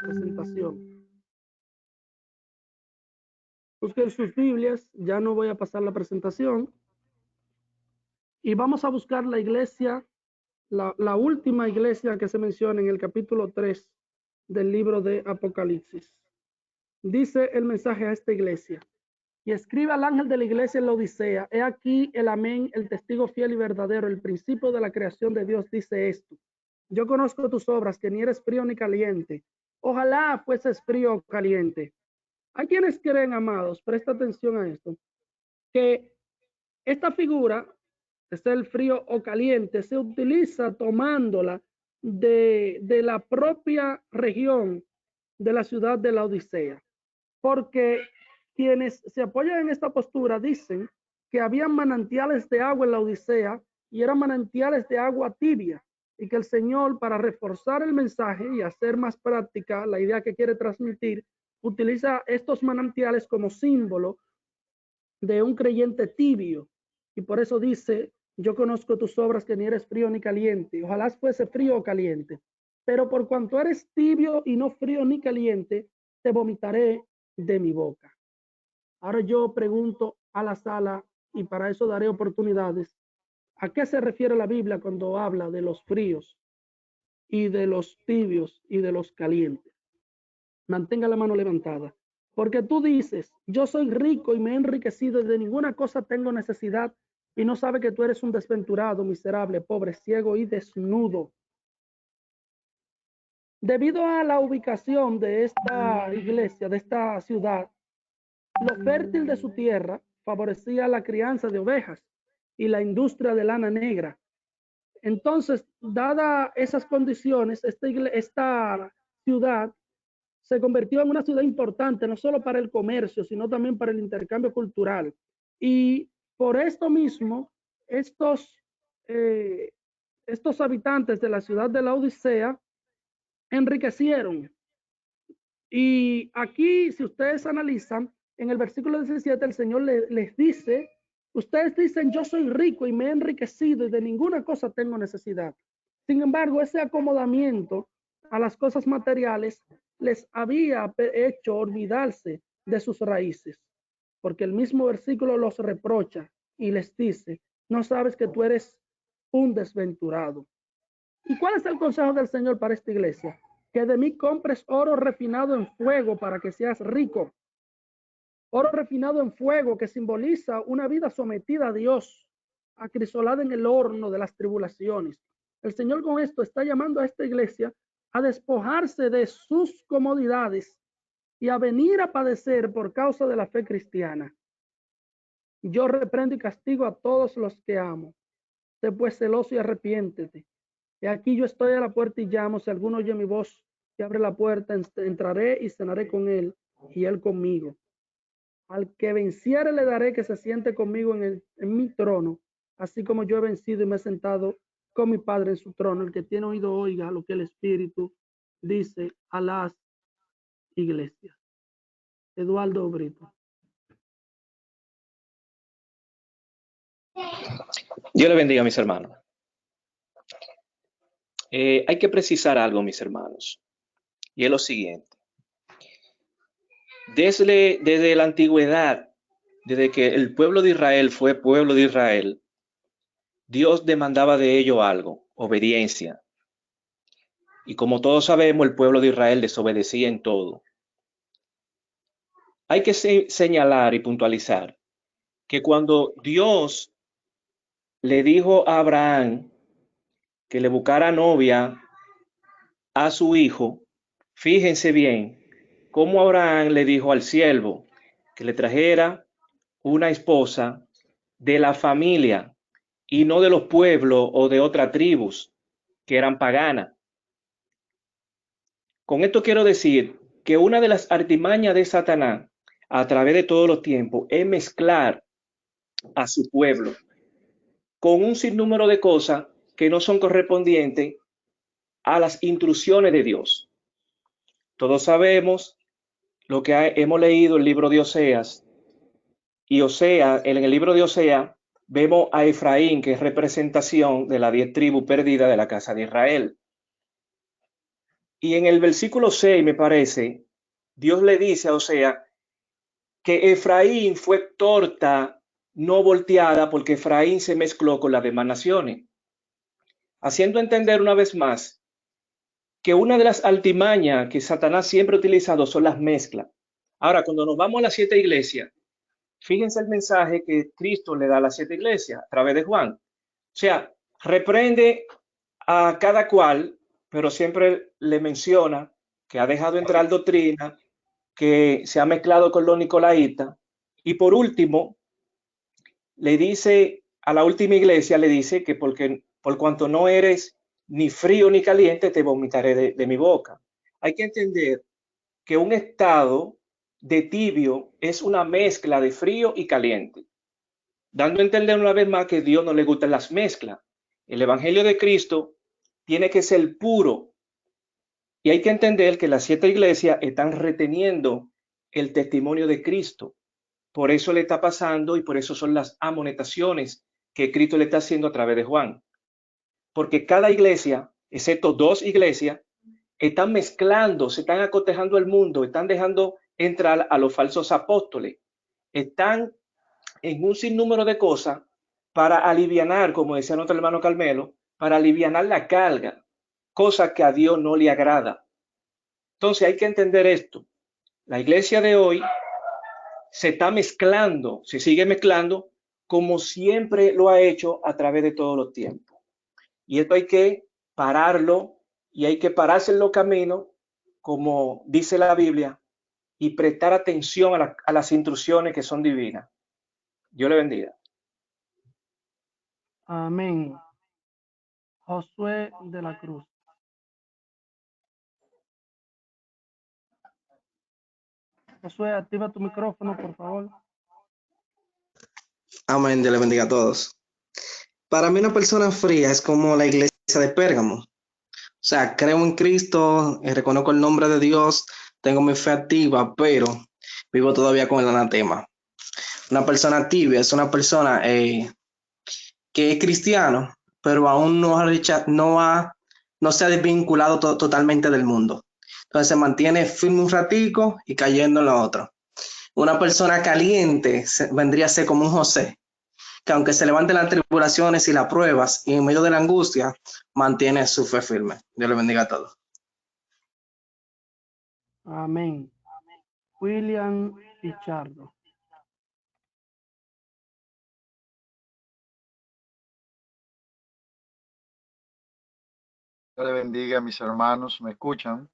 presentación. Busquen sus Biblias, ya no voy a pasar la presentación. Y vamos a buscar la iglesia, la última iglesia que se menciona en el capítulo 3 del libro de Apocalipsis. Dice el mensaje a esta iglesia: y escribe al ángel de la iglesia en la Odisea, he aquí el amén, el testigo fiel y verdadero, el principio de la creación de Dios dice esto: yo conozco tus obras, que ni eres frío ni caliente. Ojalá fueses frío o caliente. Hay quienes creen, amados, presta atención a esto, que esta figura, de ser frío o caliente, se utiliza tomándola de la propia región de la ciudad de la Odisea, porque quienes se apoyan en esta postura dicen que había manantiales de agua en la Odisea y eran manantiales de agua tibia, y que el Señor, para reforzar el mensaje y hacer más práctica la idea que quiere transmitir, utiliza estos manantiales como símbolo de un creyente tibio, y por eso dice: yo conozco tus obras, que ni eres frío ni caliente. Ojalá fuese frío o caliente, pero por cuanto eres tibio y no frío ni caliente, te vomitaré de mi boca. Ahora yo pregunto a la sala, y para eso daré oportunidades: ¿a qué se refiere la Biblia cuando habla de los fríos y de los tibios y de los calientes? Mantenga la mano levantada. Porque tú dices: yo soy rico y me he enriquecido y de ninguna cosa tengo necesidad, y no sabe que tú eres un desventurado, miserable, pobre, ciego y desnudo. Debido a la ubicación de esta iglesia, de esta ciudad, lo fértil de su tierra favorecía la crianza de ovejas y la industria de lana negra. Entonces, dadas esas condiciones, esta ciudad se convirtió en una ciudad importante, no solo para el comercio, sino también para el intercambio cultural. Y por esto mismo, estos habitantes de la ciudad de la Odisea enriquecieron. Y aquí, si ustedes analizan, en el versículo 17, el Señor les dice: ustedes dicen, yo soy rico y me he enriquecido y de ninguna cosa tengo necesidad. Sin embargo, ese acomodamiento a las cosas materiales les había hecho olvidarse de sus raíces, porque el mismo versículo los reprocha y les dice: no sabes que tú eres un desventurado. ¿Y cuál es el consejo del Señor para esta iglesia? Que de mí compres oro refinado en fuego para que seas rico. Oro refinado en fuego, que simboliza una vida sometida a Dios, acrisolada en el horno de las tribulaciones. El Señor con esto está llamando a esta iglesia a despojarse de sus comodidades y a venir a padecer por causa de la fe cristiana. Yo reprendo y castigo a todos los que amo. Sé pues celoso y arrepiéntete. Y aquí yo estoy a la puerta y llamo. Si alguno oye mi voz y abre la puerta, entraré y cenaré con él y él conmigo. Al que venciere le daré que se siente conmigo en mi trono, así como yo he vencido y me he sentado con mi Padre en su trono. El que tiene oído oiga lo que el Espíritu dice a las iglesias. Eduardo Brito. Dios le bendiga, mis hermanos. Hay que precisar algo, mis hermanos, y es lo siguiente. Desde la antigüedad, desde que el pueblo de Israel fue pueblo de Israel, Dios demandaba de ellos algo: obediencia. Y como todos sabemos, el pueblo de Israel desobedecía en todo. Hay que señalar y puntualizar que cuando Dios le dijo a Abraham que le buscara novia a su hijo, fíjense bien cómo Abraham le dijo al siervo que le trajera una esposa de la familia y no de los pueblos o de otras tribus que eran paganas. Con esto quiero decir que una de las artimañas de Satanás a través de todos los tiempos es mezclar a su pueblo con un sinnúmero de cosas que no son correspondientes a las instrucciones de Dios. Todos sabemos lo que hemos leído el libro de Oseas, y en el libro de Oseas vemos a Efraín, que es representación de las 10 tribus perdidas de la casa de Israel. Y en el versículo 6, me parece, Dios le dice a Oseas que Efraín fue torta no volteada porque Efraín se mezcló con las demás naciones, haciendo entender una vez más que una de las altimañas que Satanás siempre ha utilizado son las mezclas. Ahora, cuando nos vamos a las 7 iglesias, fíjense el mensaje que Cristo le da a las 7 iglesias a través de Juan. O sea, reprende a cada cual, pero siempre le menciona que ha dejado entrar doctrina, que se ha mezclado con los nicolaitas. Y por último, le dice a la última iglesia, le dice que por cuanto no eres ni frío ni caliente, te vomitaré de mi boca. Hay que entender que un estado de tibio es una mezcla de frío y caliente, dando a entender una vez más que a Dios no le gustan las mezclas. El evangelio de Cristo tiene que ser puro, y hay que entender que las 7 iglesias están reteniendo el testimonio de Cristo. Por eso le está pasando y por eso son las amonestaciones que Cristo le está haciendo a través de Juan. Porque cada iglesia, excepto 2 iglesias, están mezclando, se están acotejando al mundo, están dejando entrar a los falsos apóstoles. Están en un sinnúmero de cosas para alivianar, como decía nuestro hermano Carmelo, para alivianar la carga, cosa que a Dios no le agrada. Entonces hay que entender esto. La iglesia de hoy se está mezclando, se sigue mezclando como siempre lo ha hecho a través de todos los tiempos. Y esto hay que pararlo y hay que pararse en los caminos, como dice la Biblia, y prestar atención a las instrucciones que son divinas. Dios le bendiga. Amén. Josué de la Cruz. Josué, activa tu micrófono, por favor. Amén, Dios le bendiga a todos. Para mí una persona fría es como la iglesia de Pérgamo. O sea, creo en Cristo, reconozco el nombre de Dios, tengo mi fe activa, pero vivo todavía con el anatema. Una persona tibia es una persona que es cristiano, pero aún no se ha desvinculado totalmente del mundo. Entonces se mantiene firme un ratico y cayendo en lo otro. Una persona caliente vendría a ser como un José, que aunque se levanten las tribulaciones y las pruebas y en medio de la angustia, mantiene su fe firme. Dios le bendiga a todos. Amén. William Pichardo. Dios le bendiga a mis hermanos, ¿me escuchan?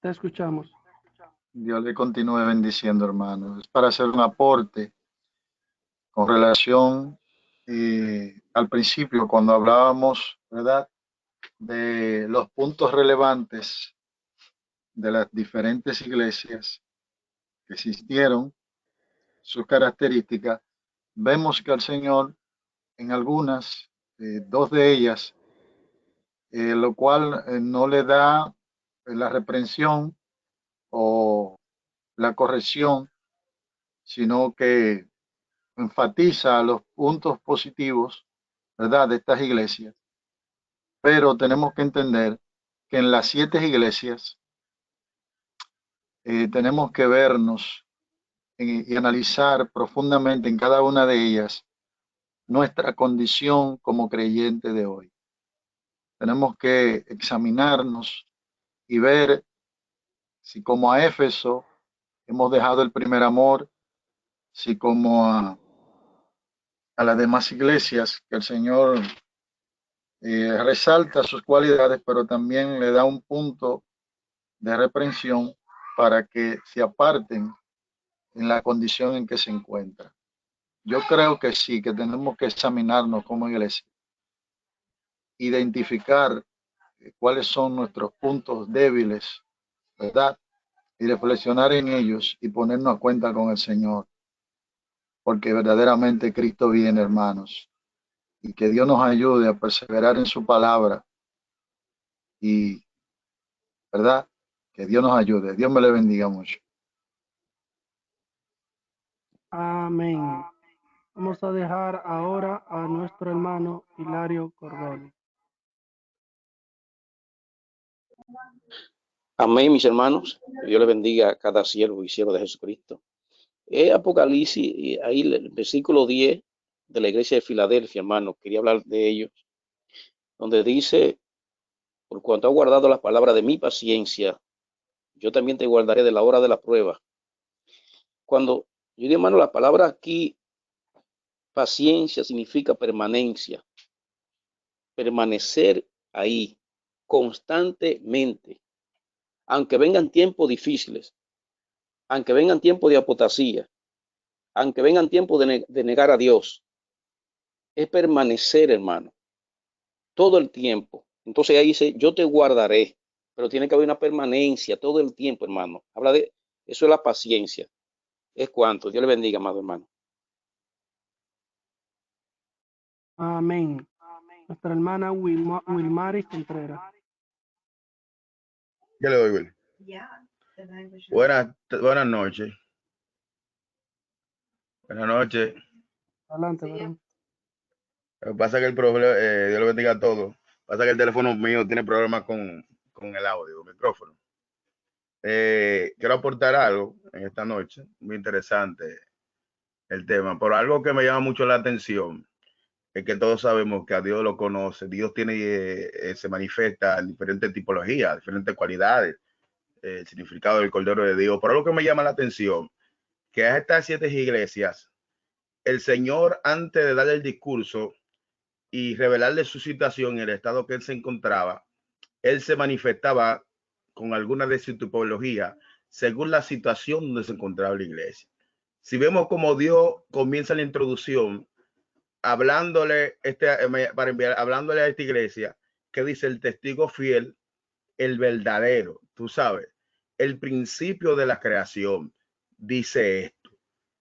Te escuchamos. Dios le continúe bendiciendo, hermanos. Es para hacer un aporte con relación al principio, cuando hablábamos, ¿verdad?, de los puntos relevantes de las diferentes iglesias que existieron, sus características. Vemos que el Señor, en algunas, 2 de ellas, lo cual no le da la reprensión o la corrección, sino que enfatiza los puntos positivos, ¿verdad?, de estas iglesias. Pero tenemos que entender que en las 7 iglesias tenemos que vernos y analizar profundamente en cada una de ellas nuestra condición como creyente de hoy. Tenemos que examinarnos y ver si, como a Éfeso, hemos dejado el primer amor, así como a las demás iglesias, que el Señor resalta sus cualidades, pero también le da un punto de reprensión para que se aparten en la condición en que se encuentra. Yo creo que sí, que tenemos que examinarnos como iglesia, identificar cuáles son nuestros puntos débiles, ¿verdad? Y reflexionar en ellos y ponernos a cuenta con el Señor, porque verdaderamente Cristo viene, hermanos, y que Dios nos ayude a perseverar en su palabra y, ¿verdad? Que Dios nos ayude. Dios me le bendiga mucho. Amén. Vamos a dejar ahora a nuestro hermano Hilario Cordón. Amén, mis hermanos. Que Dios le bendiga a cada siervo y sierva de Jesucristo. Apocalipsis, ahí el versículo 10 de la iglesia de Filadelfia, hermano, quería hablar de ellos, donde dice, por cuanto has guardado las palabras de mi paciencia, yo también te guardaré de la hora de la prueba. Cuando yo digo, hermano, la palabra aquí, paciencia, significa permanencia, permanecer ahí constantemente, aunque vengan tiempos difíciles, aunque vengan tiempos de apostasía, aunque vengan tiempos de negar a Dios, es permanecer, hermano, todo el tiempo. Entonces ahí dice, yo te guardaré, pero tiene que haber una permanencia todo el tiempo, hermano. Habla de, eso es la paciencia. Es cuanto. Dios le bendiga, amado hermano. Amén. Nuestra hermana Wilmary Contreras. ¿Qué le doy, Will? Buenas noches. Buenas noches. Adelante, varón. Lo que pasa es que el problema, Dios lo bendiga a todos. Pasa que el teléfono mío tiene problemas con el audio, el micrófono. Quiero aportar algo en esta noche, muy interesante el tema, pero algo que me llama mucho la atención es que todos sabemos que a Dios lo conoce. Dios tiene, se manifiesta en diferentes tipologías, diferentes cualidades, el significado del Cordero de Dios. Pero algo que me llama la atención, que a estas 7 iglesias, el Señor, antes de darle el discurso y revelarle su situación y el estado que él se encontraba, él se manifestaba con alguna de su tipología según la situación donde se encontraba la iglesia. Si vemos como Dios comienza la introducción hablándole hablándole a esta iglesia, que dice el testigo fiel, el verdadero, tú sabes, el principio de la creación, dice esto.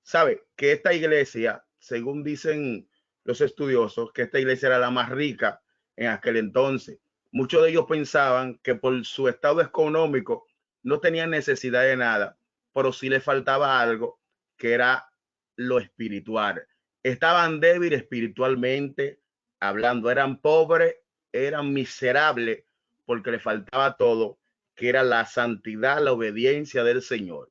Sabe que esta iglesia, según dicen los estudiosos, que esta iglesia era la más rica en aquel entonces. Muchos de ellos pensaban que por su estado económico no tenían necesidad de nada, pero sí les faltaba algo, que era lo espiritual. Estaban débiles espiritualmente hablando, eran pobres, eran miserables, porque les faltaba todo, que era la santidad, la obediencia del Señor.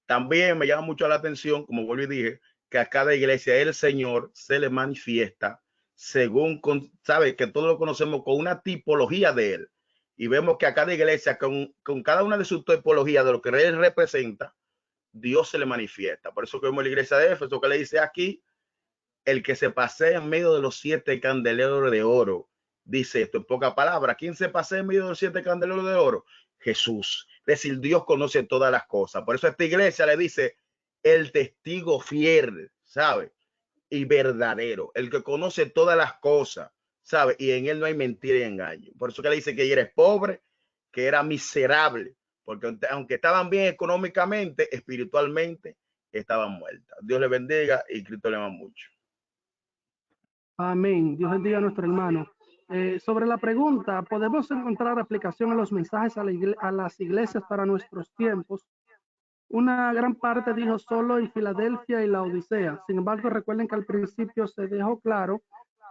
También me llama mucho la atención, como vuelvo y dije, que a cada iglesia el Señor se le manifiesta según, sabe que todos lo conocemos con una tipología de él. Y vemos que a cada iglesia, con cada una de sus tipologías de lo que él representa, Dios se le manifiesta. Por eso que vemos la iglesia de Éfeso, que le dice aquí, el que se pasea en medio de los 7 candeleros de oro. Dice esto en pocas palabras. ¿Quién se pasea en medio de los 7 candeleros de oro? Jesús. Es decir, Dios conoce todas las cosas. Por eso esta iglesia le dice el testigo fiel, ¿sabe? Y verdadero, el que conoce todas las cosas, ¿sabe? Y en él no hay mentira y engaño. Por eso que le dice que eres pobre, que era miserable, porque aunque estaban bien económicamente, espiritualmente estaban muertas. Dios le bendiga y Cristo le ama mucho. Amén. Dios bendiga a nuestro hermano. Sobre la pregunta, ¿podemos encontrar aplicación a los mensajes a las iglesias para nuestros tiempos? Una gran parte dijo solo en Filadelfia y la Odisea. Sin embargo, recuerden que al principio se dejó claro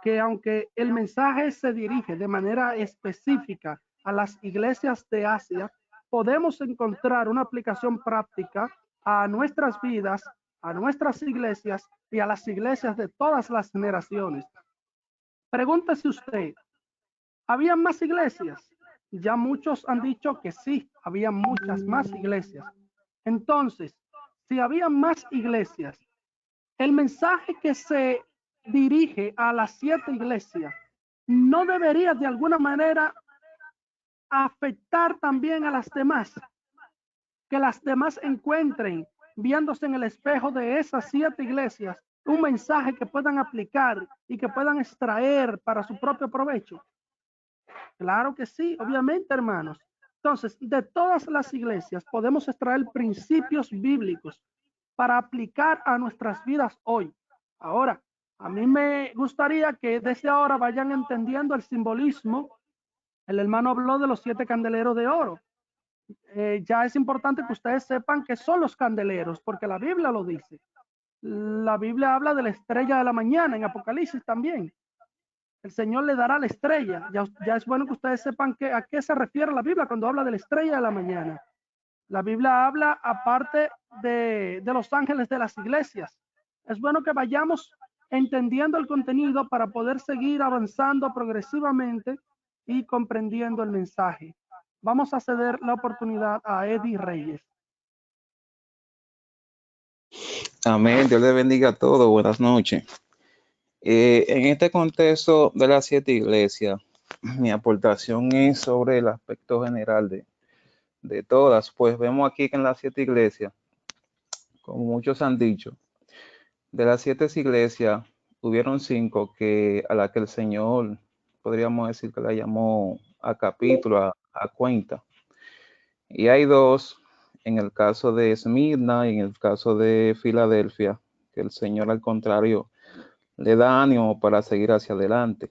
que aunque el mensaje se dirige de manera específica a las iglesias de Asia, podemos encontrar una aplicación práctica a nuestras vidas, a nuestras iglesias y a las iglesias de todas las generaciones. Pregúntese usted, ¿había más iglesias? Ya muchos han dicho que sí, había muchas más iglesias. Entonces, si había más iglesias, el mensaje que se dirige a las 7 iglesias no debería de alguna manera afectar también a las demás, que las demás encuentren, viéndose en el espejo de esas 7 iglesias, un mensaje que puedan aplicar y que puedan extraer para su propio provecho. Claro que sí, obviamente, hermanos. Entonces, de todas las iglesias podemos extraer principios bíblicos para aplicar a nuestras vidas hoy. Ahora, a mí me gustaría que desde ahora vayan entendiendo el simbolismo. El hermano habló de los 7 candeleros de oro. Ya es importante que ustedes sepan que son los candeleros, porque la Biblia lo dice. La Biblia habla de la estrella de la mañana, en Apocalipsis también. El Señor le dará la estrella. Ya es bueno que ustedes sepan a qué se refiere la Biblia cuando habla de la estrella de la mañana. La Biblia habla aparte de los ángeles de las iglesias. Es bueno que vayamos entendiendo el contenido para poder seguir avanzando progresivamente y comprendiendo el mensaje. Vamos a ceder la oportunidad a Eddie Reyes. Amén, Dios le bendiga a todos, buenas noches. En este contexto de las 7 iglesias, mi aportación es sobre el aspecto general de todas, pues vemos aquí que en las 7 iglesias, como muchos han dicho, de las 7 iglesias, hubieron 5 a la que el Señor, podríamos decir que la llamó a capítulo, a cuenta. Y hay 2, en el caso de Esmirna y en el caso de Filadelfia, que el Señor al contrario le da ánimo para seguir hacia adelante.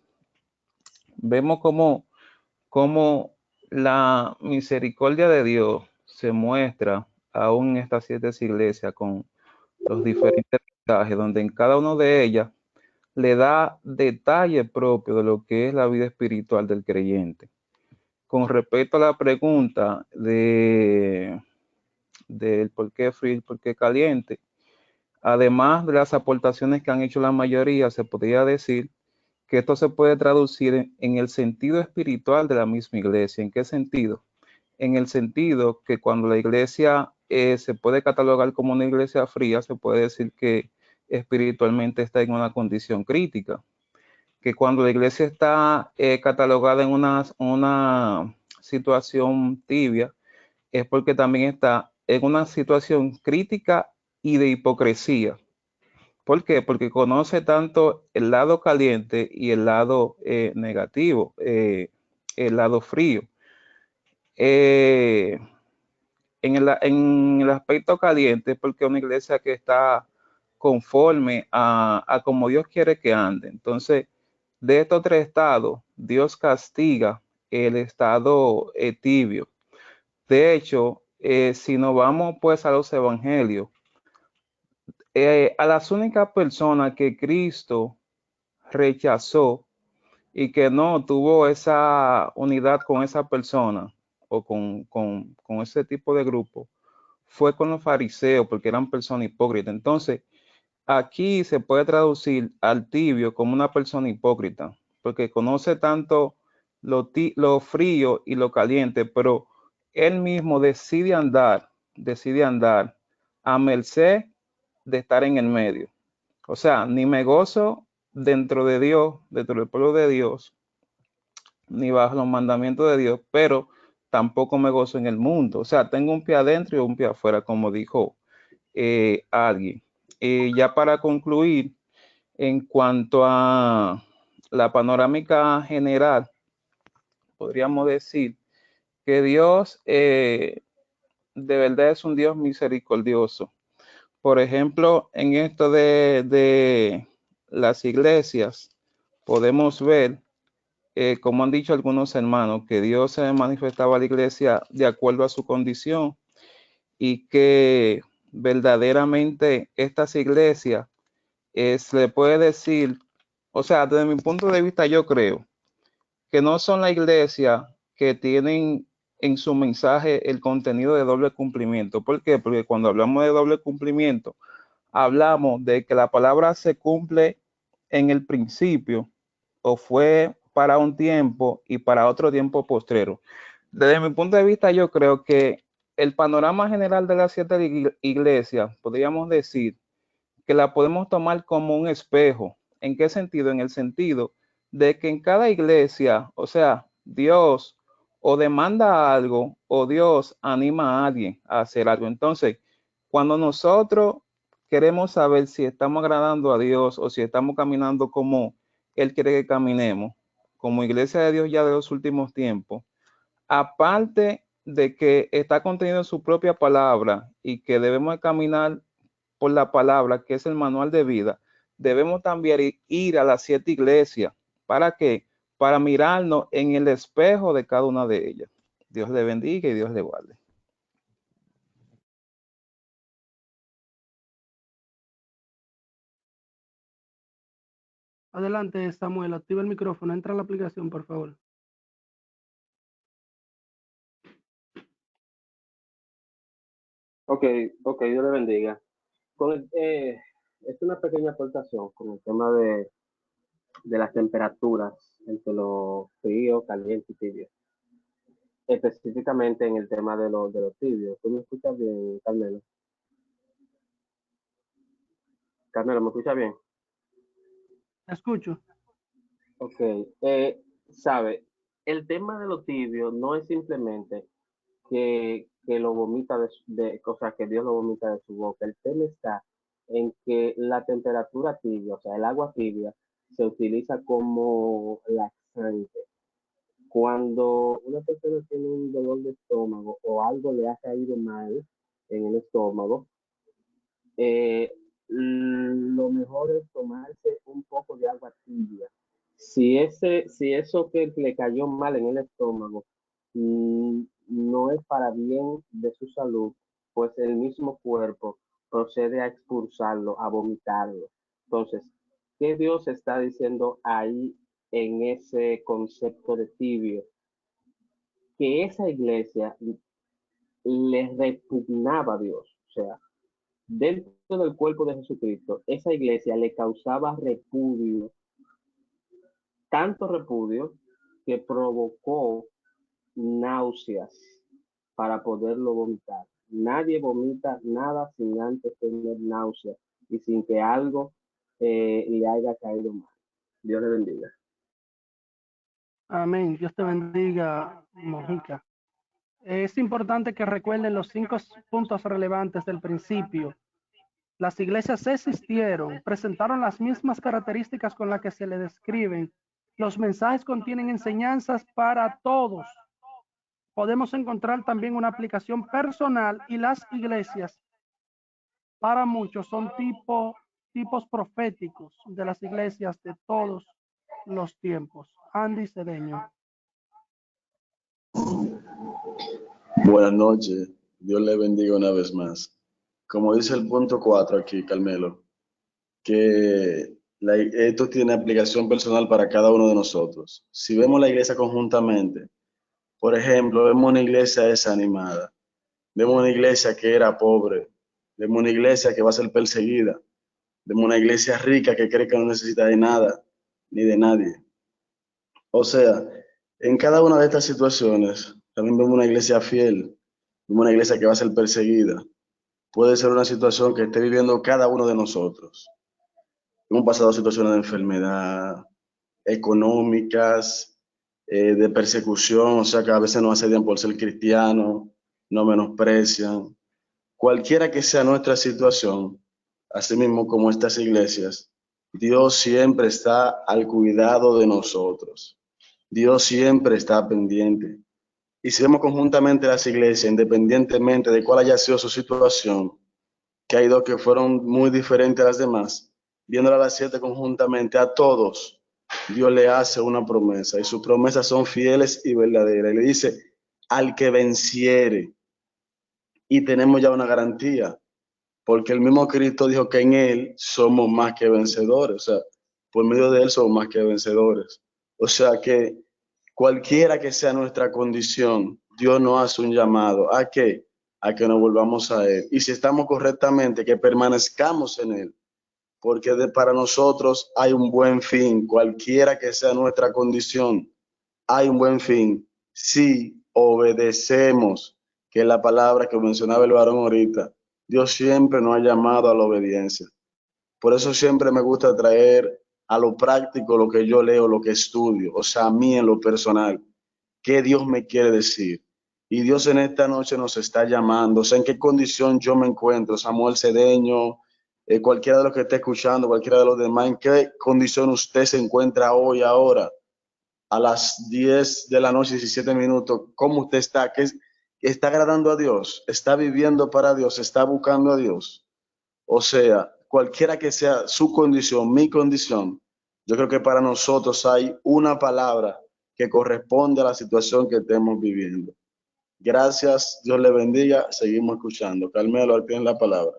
Vemos cómo la misericordia de Dios se muestra aún en estas 7 iglesias con los diferentes mensajes, donde en cada una de ellas le da detalle propio de lo que es la vida espiritual del creyente. Con respecto a la pregunta del por qué frío y por qué caliente, además de las aportaciones que han hecho la mayoría, se podría decir que esto se puede traducir en el sentido espiritual de la misma iglesia. ¿En qué sentido? En el sentido que cuando la iglesia se puede catalogar como una iglesia fría, se puede decir que espiritualmente está en una condición crítica. Que cuando la iglesia está catalogada en una situación tibia, es porque también está en una situación crítica y de hipocresía. ¿Por qué? Porque conoce tanto el lado caliente y el lado negativo, el lado frío. En el aspecto caliente, porque es una iglesia que está conforme a como Dios quiere que ande. Entonces, de estos 3 estados, Dios castiga el estado tibio. De hecho, si nos vamos pues a los evangelios, a las únicas personas que Cristo rechazó y que no tuvo esa unidad con esa persona o con ese tipo de grupo, fue con los fariseos, porque eran personas hipócritas. Entonces, aquí se puede traducir al tibio como una persona hipócrita, porque conoce tanto lo frío y lo caliente, pero él mismo decide andar a merced de estar en el medio. O sea, ni me gozo dentro de Dios, dentro del pueblo de Dios, ni bajo los mandamientos de Dios, pero tampoco me gozo en el mundo. O sea, tengo un pie adentro y un pie afuera, como dijo alguien. Ya para concluir, en cuanto a la panorámica general, podríamos decir que Dios de verdad es un Dios misericordioso. Por ejemplo, en esto de las iglesias, podemos ver, como han dicho algunos hermanos, que Dios se manifestaba a la iglesia de acuerdo a su condición y que verdaderamente estas iglesias se le puede decir, o sea, desde mi punto de vista yo creo que no son la iglesia que tienen en su mensaje el contenido de doble cumplimiento. ¿Por qué? Porque cuando hablamos de doble cumplimiento, hablamos de que la palabra se cumple en el principio o fue para un tiempo y para otro tiempo postrero. Desde mi punto de vista, yo creo que el panorama general de las 7 iglesias, podríamos decir que la podemos tomar como un espejo. ¿En qué sentido? En el sentido de que en cada iglesia, o sea, Dios o demanda algo o Dios anima a alguien a hacer algo. Entonces, cuando nosotros queremos saber si estamos agradando a Dios o si estamos caminando como Él quiere que caminemos, como iglesia de Dios ya de los últimos tiempos, aparte de que está contenido en su propia palabra y que debemos caminar por la palabra, que es el manual de vida, debemos también ir a las 7 iglesias. ¿Para qué? Para mirarnos en el espejo de cada una de ellas. Dios le bendiga y Dios le guarde. Adelante, Samuel, activa el micrófono, entra a la aplicación, por favor. Ok, Dios le bendiga. Es una pequeña aportación con el tema de las temperaturas entre lo frío, caliente y tibio. Específicamente en el tema de los tibios. ¿Tú me escuchas bien, Carmelo? Carmelo, ¿me escuchas bien? Te escucho. Ok. Sabe, el tema de los tibios no es simplemente que lo vomita o sea, que Dios lo vomita de su boca. El tema está en que la temperatura tibia, o sea, el agua tibia, se utiliza como laxante. Cuando una persona tiene un dolor de estómago o algo le ha caído mal en el estómago, lo mejor es tomarse un poco de agua tibia. Si eso que le cayó mal en el estómago no es para bien de su salud, pues el mismo cuerpo procede a expulsarlo, a vomitarlo. Entonces, ¿qué Dios está diciendo ahí en ese concepto de tibio? Que esa iglesia le repugnaba a Dios. O sea, dentro del cuerpo de Jesucristo, esa iglesia le causaba repudio, tanto repudio que provocó náuseas para poderlo vomitar. Nadie vomita nada sin antes tener náuseas y sin que algo le haya caído mal. Dios le bendiga. Amén. Dios te bendiga, Mojica. Es importante que recuerden los 5 puntos relevantes del principio. Las iglesias existieron, presentaron las mismas características con las que se le describen. Los mensajes contienen enseñanzas para todos. Podemos encontrar también una aplicación personal y las iglesias, para muchos, son tipos proféticos de las iglesias de todos los tiempos. Andy Cedeño. Buenas noches, Dios le bendiga una vez más. Como dice el punto 4 aquí, Carmelo, que esto tiene aplicación personal para cada uno de nosotros. Si vemos la iglesia conjuntamente, por ejemplo, vemos una iglesia desanimada, vemos una iglesia que era pobre, vemos una iglesia que va a ser perseguida, vemos una iglesia rica que cree que no necesita de nada ni de nadie. O sea, en cada una de estas situaciones, también vemos una iglesia fiel, vemos una iglesia que va a ser perseguida. Puede ser una situación que esté viviendo cada uno de nosotros. Hemos pasado situaciones de enfermedad, económicas, de persecución, o sea que a veces nos asedian por ser cristianos, nos menosprecian. Cualquiera que sea nuestra situación, así mismo como estas iglesias, Dios siempre está al cuidado de nosotros. Dios siempre está pendiente. Y si vemos conjuntamente las iglesias, independientemente de cuál haya sido su situación, que hay dos que fueron muy diferentes a las demás, viéndolas a las 7 conjuntamente, a todos, Dios le hace una promesa y sus promesas son fieles y verdaderas. Y le dice, al que venciere, y tenemos ya una garantía, porque el mismo Cristo dijo que en Él somos más que vencedores, o sea, por medio de Él somos más que vencedores. O sea que cualquiera que sea nuestra condición, Dios nos hace un llamado. ¿A qué? A que nos volvamos a Él. Y si estamos correctamente, que permanezcamos en Él. Porque para nosotros hay un buen fin. Cualquiera que sea nuestra condición, hay un buen fin. Si obedecemos que es la palabra que mencionaba el varón ahorita. Dios siempre nos ha llamado a la obediencia. Por eso siempre me gusta traer a lo práctico lo que yo leo, lo que estudio, o sea, a mí en lo personal, qué Dios me quiere decir. Y Dios en esta noche nos está llamando, o sea, en qué condición yo me encuentro, Samuel Cedeño, cualquiera de los que esté escuchando, cualquiera de los demás, en qué condición usted se encuentra hoy, ahora, a las 10 de la noche, 17 minutos, cómo usted está, qué está agradando a Dios, está viviendo para Dios, está buscando a Dios. O sea, cualquiera que sea su condición, mi condición, yo creo que para nosotros hay una palabra que corresponde a la situación que estemos viviendo. Gracias, Dios le bendiga, seguimos escuchando. Carmelo, al pie en la palabra.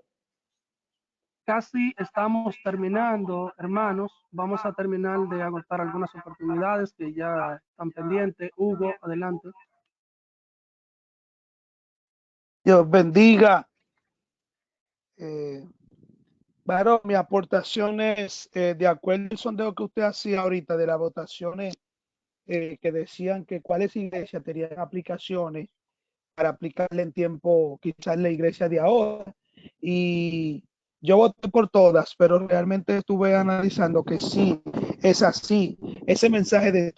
Casi estamos terminando, hermanos. Vamos a terminar de agotar algunas oportunidades que ya están pendientes. Hugo, adelante. Dios bendiga. Varón, mi aportación es, de acuerdo al sondeo que usted hacía ahorita de las votaciones que decían que cuáles iglesias tenían aplicaciones para aplicarle en tiempo, quizás la iglesia de ahora. Y yo voté por todas, pero realmente estuve analizando que sí, es así. Ese mensaje de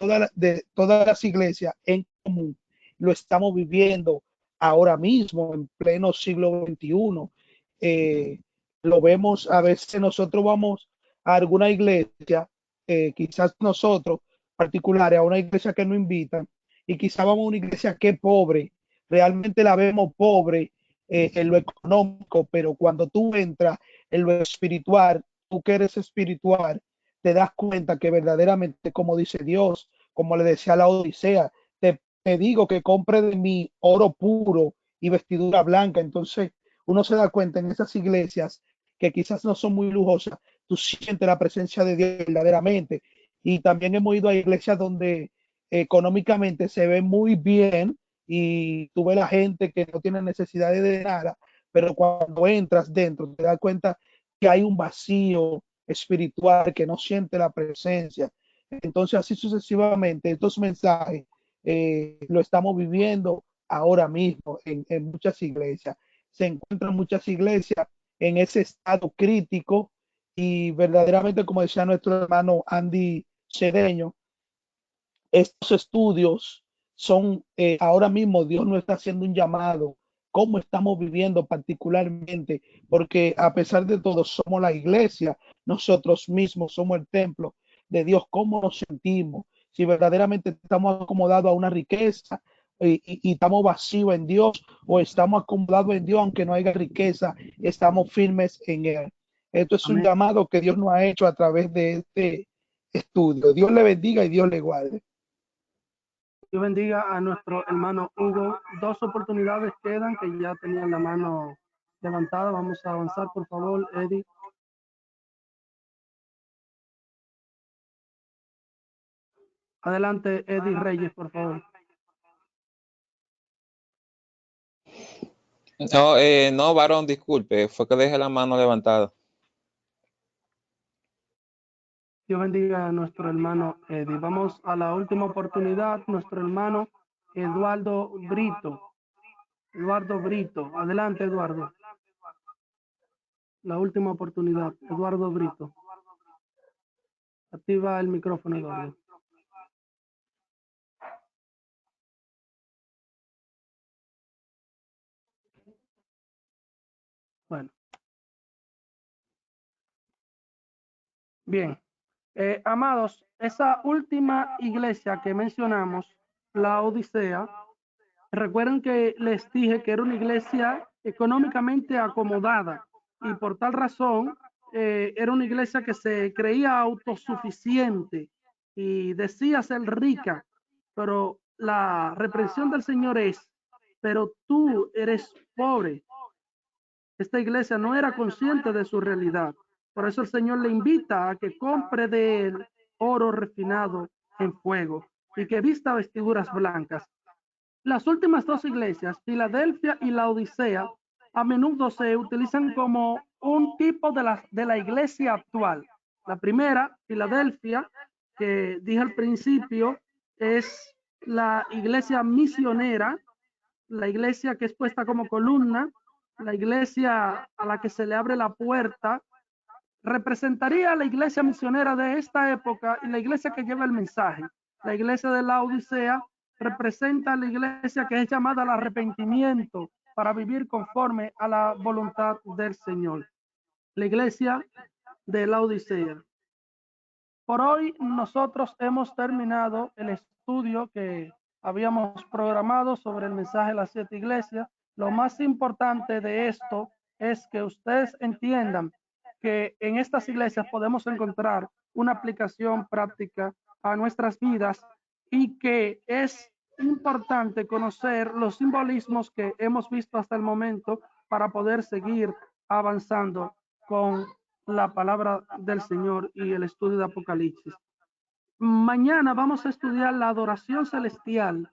todas las iglesias en común lo estamos viviendo ahora mismo, en pleno siglo XXI. Lo vemos, a veces nosotros vamos a alguna iglesia, quizás nosotros particulares, a una iglesia que nos invitan, y quizás vamos a una iglesia que es pobre, realmente la vemos pobre en lo económico, pero cuando tú entras en lo espiritual, tú que eres espiritual, te das cuenta que verdaderamente, como dice Dios, como le decía a la Odisea, te digo que compre de mí oro puro y vestidura blanca. Entonces uno se da cuenta en esas iglesias que quizás no son muy lujosas, tú sientes la presencia de Dios verdaderamente. Y también hemos ido a iglesias donde económicamente se ve muy bien y tú ves la gente que no tiene necesidad de nada, pero cuando entras dentro te das cuenta que hay un vacío espiritual, que no siente la presencia. Entonces así sucesivamente, estos mensajes lo estamos viviendo ahora mismo en muchas iglesias. Se encuentran muchas iglesias en ese estado crítico y verdaderamente, como decía nuestro hermano Andy Cedeño, estos estudios son, ahora mismo Dios nos está haciendo un llamado, cómo estamos viviendo particularmente, porque a pesar de todo somos la iglesia, nosotros mismos somos el templo de Dios, cómo nos sentimos, si verdaderamente estamos acomodados a una riqueza y estamos vacíos en Dios, o estamos acomodados en Dios aunque no haya riqueza, estamos firmes en Él. Esto es un llamado que Dios nos ha hecho a través de este estudio. Dios le bendiga y Dios le guarde. Dios bendiga a nuestro hermano Hugo. Dos oportunidades quedan que ya tenían la mano levantada. Vamos a avanzar, por favor, Eddie. Adelante, Eddie Reyes, por favor. No, no, varón, disculpe, fue que dejé la mano levantada. Dios bendiga a nuestro hermano Eddie. Vamos a la última oportunidad, nuestro hermano Eduardo Brito. Eduardo Brito. Adelante, Eduardo. La última oportunidad, Eduardo Brito. Activa el micrófono, Eduardo. Bueno. Bien. Amados, esa última iglesia que mencionamos, la Odisea, recuerden que les dije que era una iglesia económicamente acomodada y por tal razón era una iglesia que se creía autosuficiente y decía ser rica, pero la reprensión del Señor es, pero tú eres pobre. Esta iglesia no era consciente de su realidad. Por eso el Señor le invita a que compre de él oro refinado en fuego y que vista vestiduras blancas. Las últimas dos iglesias, Filadelfia y la Odisea, a menudo se utilizan como un tipo de la iglesia actual. La primera, Filadelfia, que dije al principio, es la iglesia misionera la iglesia que es puesta como columna, la iglesia a la que se le abre la puerta, representaría a la iglesia misionera de esta época y la iglesia que lleva el mensaje. La iglesia de la Odisea representa a la iglesia que es llamada al arrepentimiento para vivir conforme a la voluntad del Señor. La iglesia de la Odisea. Por hoy nosotros hemos terminado el estudio que habíamos programado sobre el mensaje de las 7 iglesias. Lo más importante de esto es que ustedes entiendan que en estas iglesias podemos encontrar una aplicación práctica a nuestras vidas y que es importante conocer los simbolismos que hemos visto hasta el momento para poder seguir avanzando con la palabra del Señor y el estudio de Apocalipsis. Mañana vamos a estudiar la adoración celestial,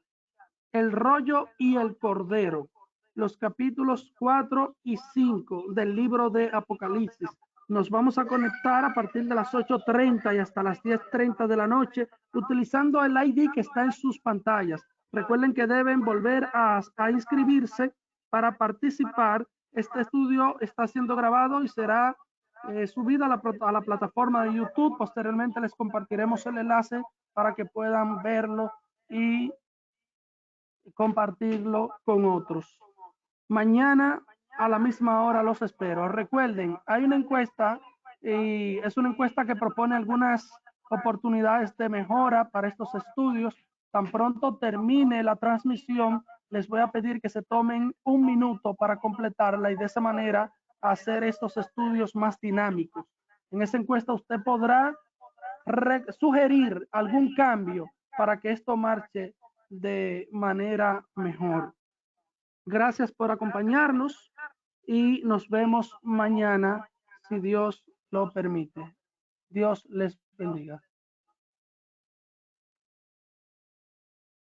el rollo y el cordero, los capítulos 4 y 5 del libro de Apocalipsis. Nos vamos a conectar a partir de las 8:30 y hasta las 10:30 de la noche utilizando el ID que está en sus pantallas. Recuerden que deben volver a inscribirse para participar. Este estudio está siendo grabado y será subido a la plataforma de YouTube. Posteriormente les compartiremos el enlace para que puedan verlo y compartirlo con otros. Mañana a la misma hora los espero. Recuerden, hay una encuesta y es una encuesta que propone algunas oportunidades de mejora para estos estudios. Tan pronto termine la transmisión, les voy a pedir que se tomen un minuto para completarla y de esa manera hacer estos estudios más dinámicos. En esa encuesta usted podrá sugerir algún cambio para que esto marche de manera mejor. Gracias por acompañarnos y nos vemos mañana si Dios lo permite. Dios les bendiga.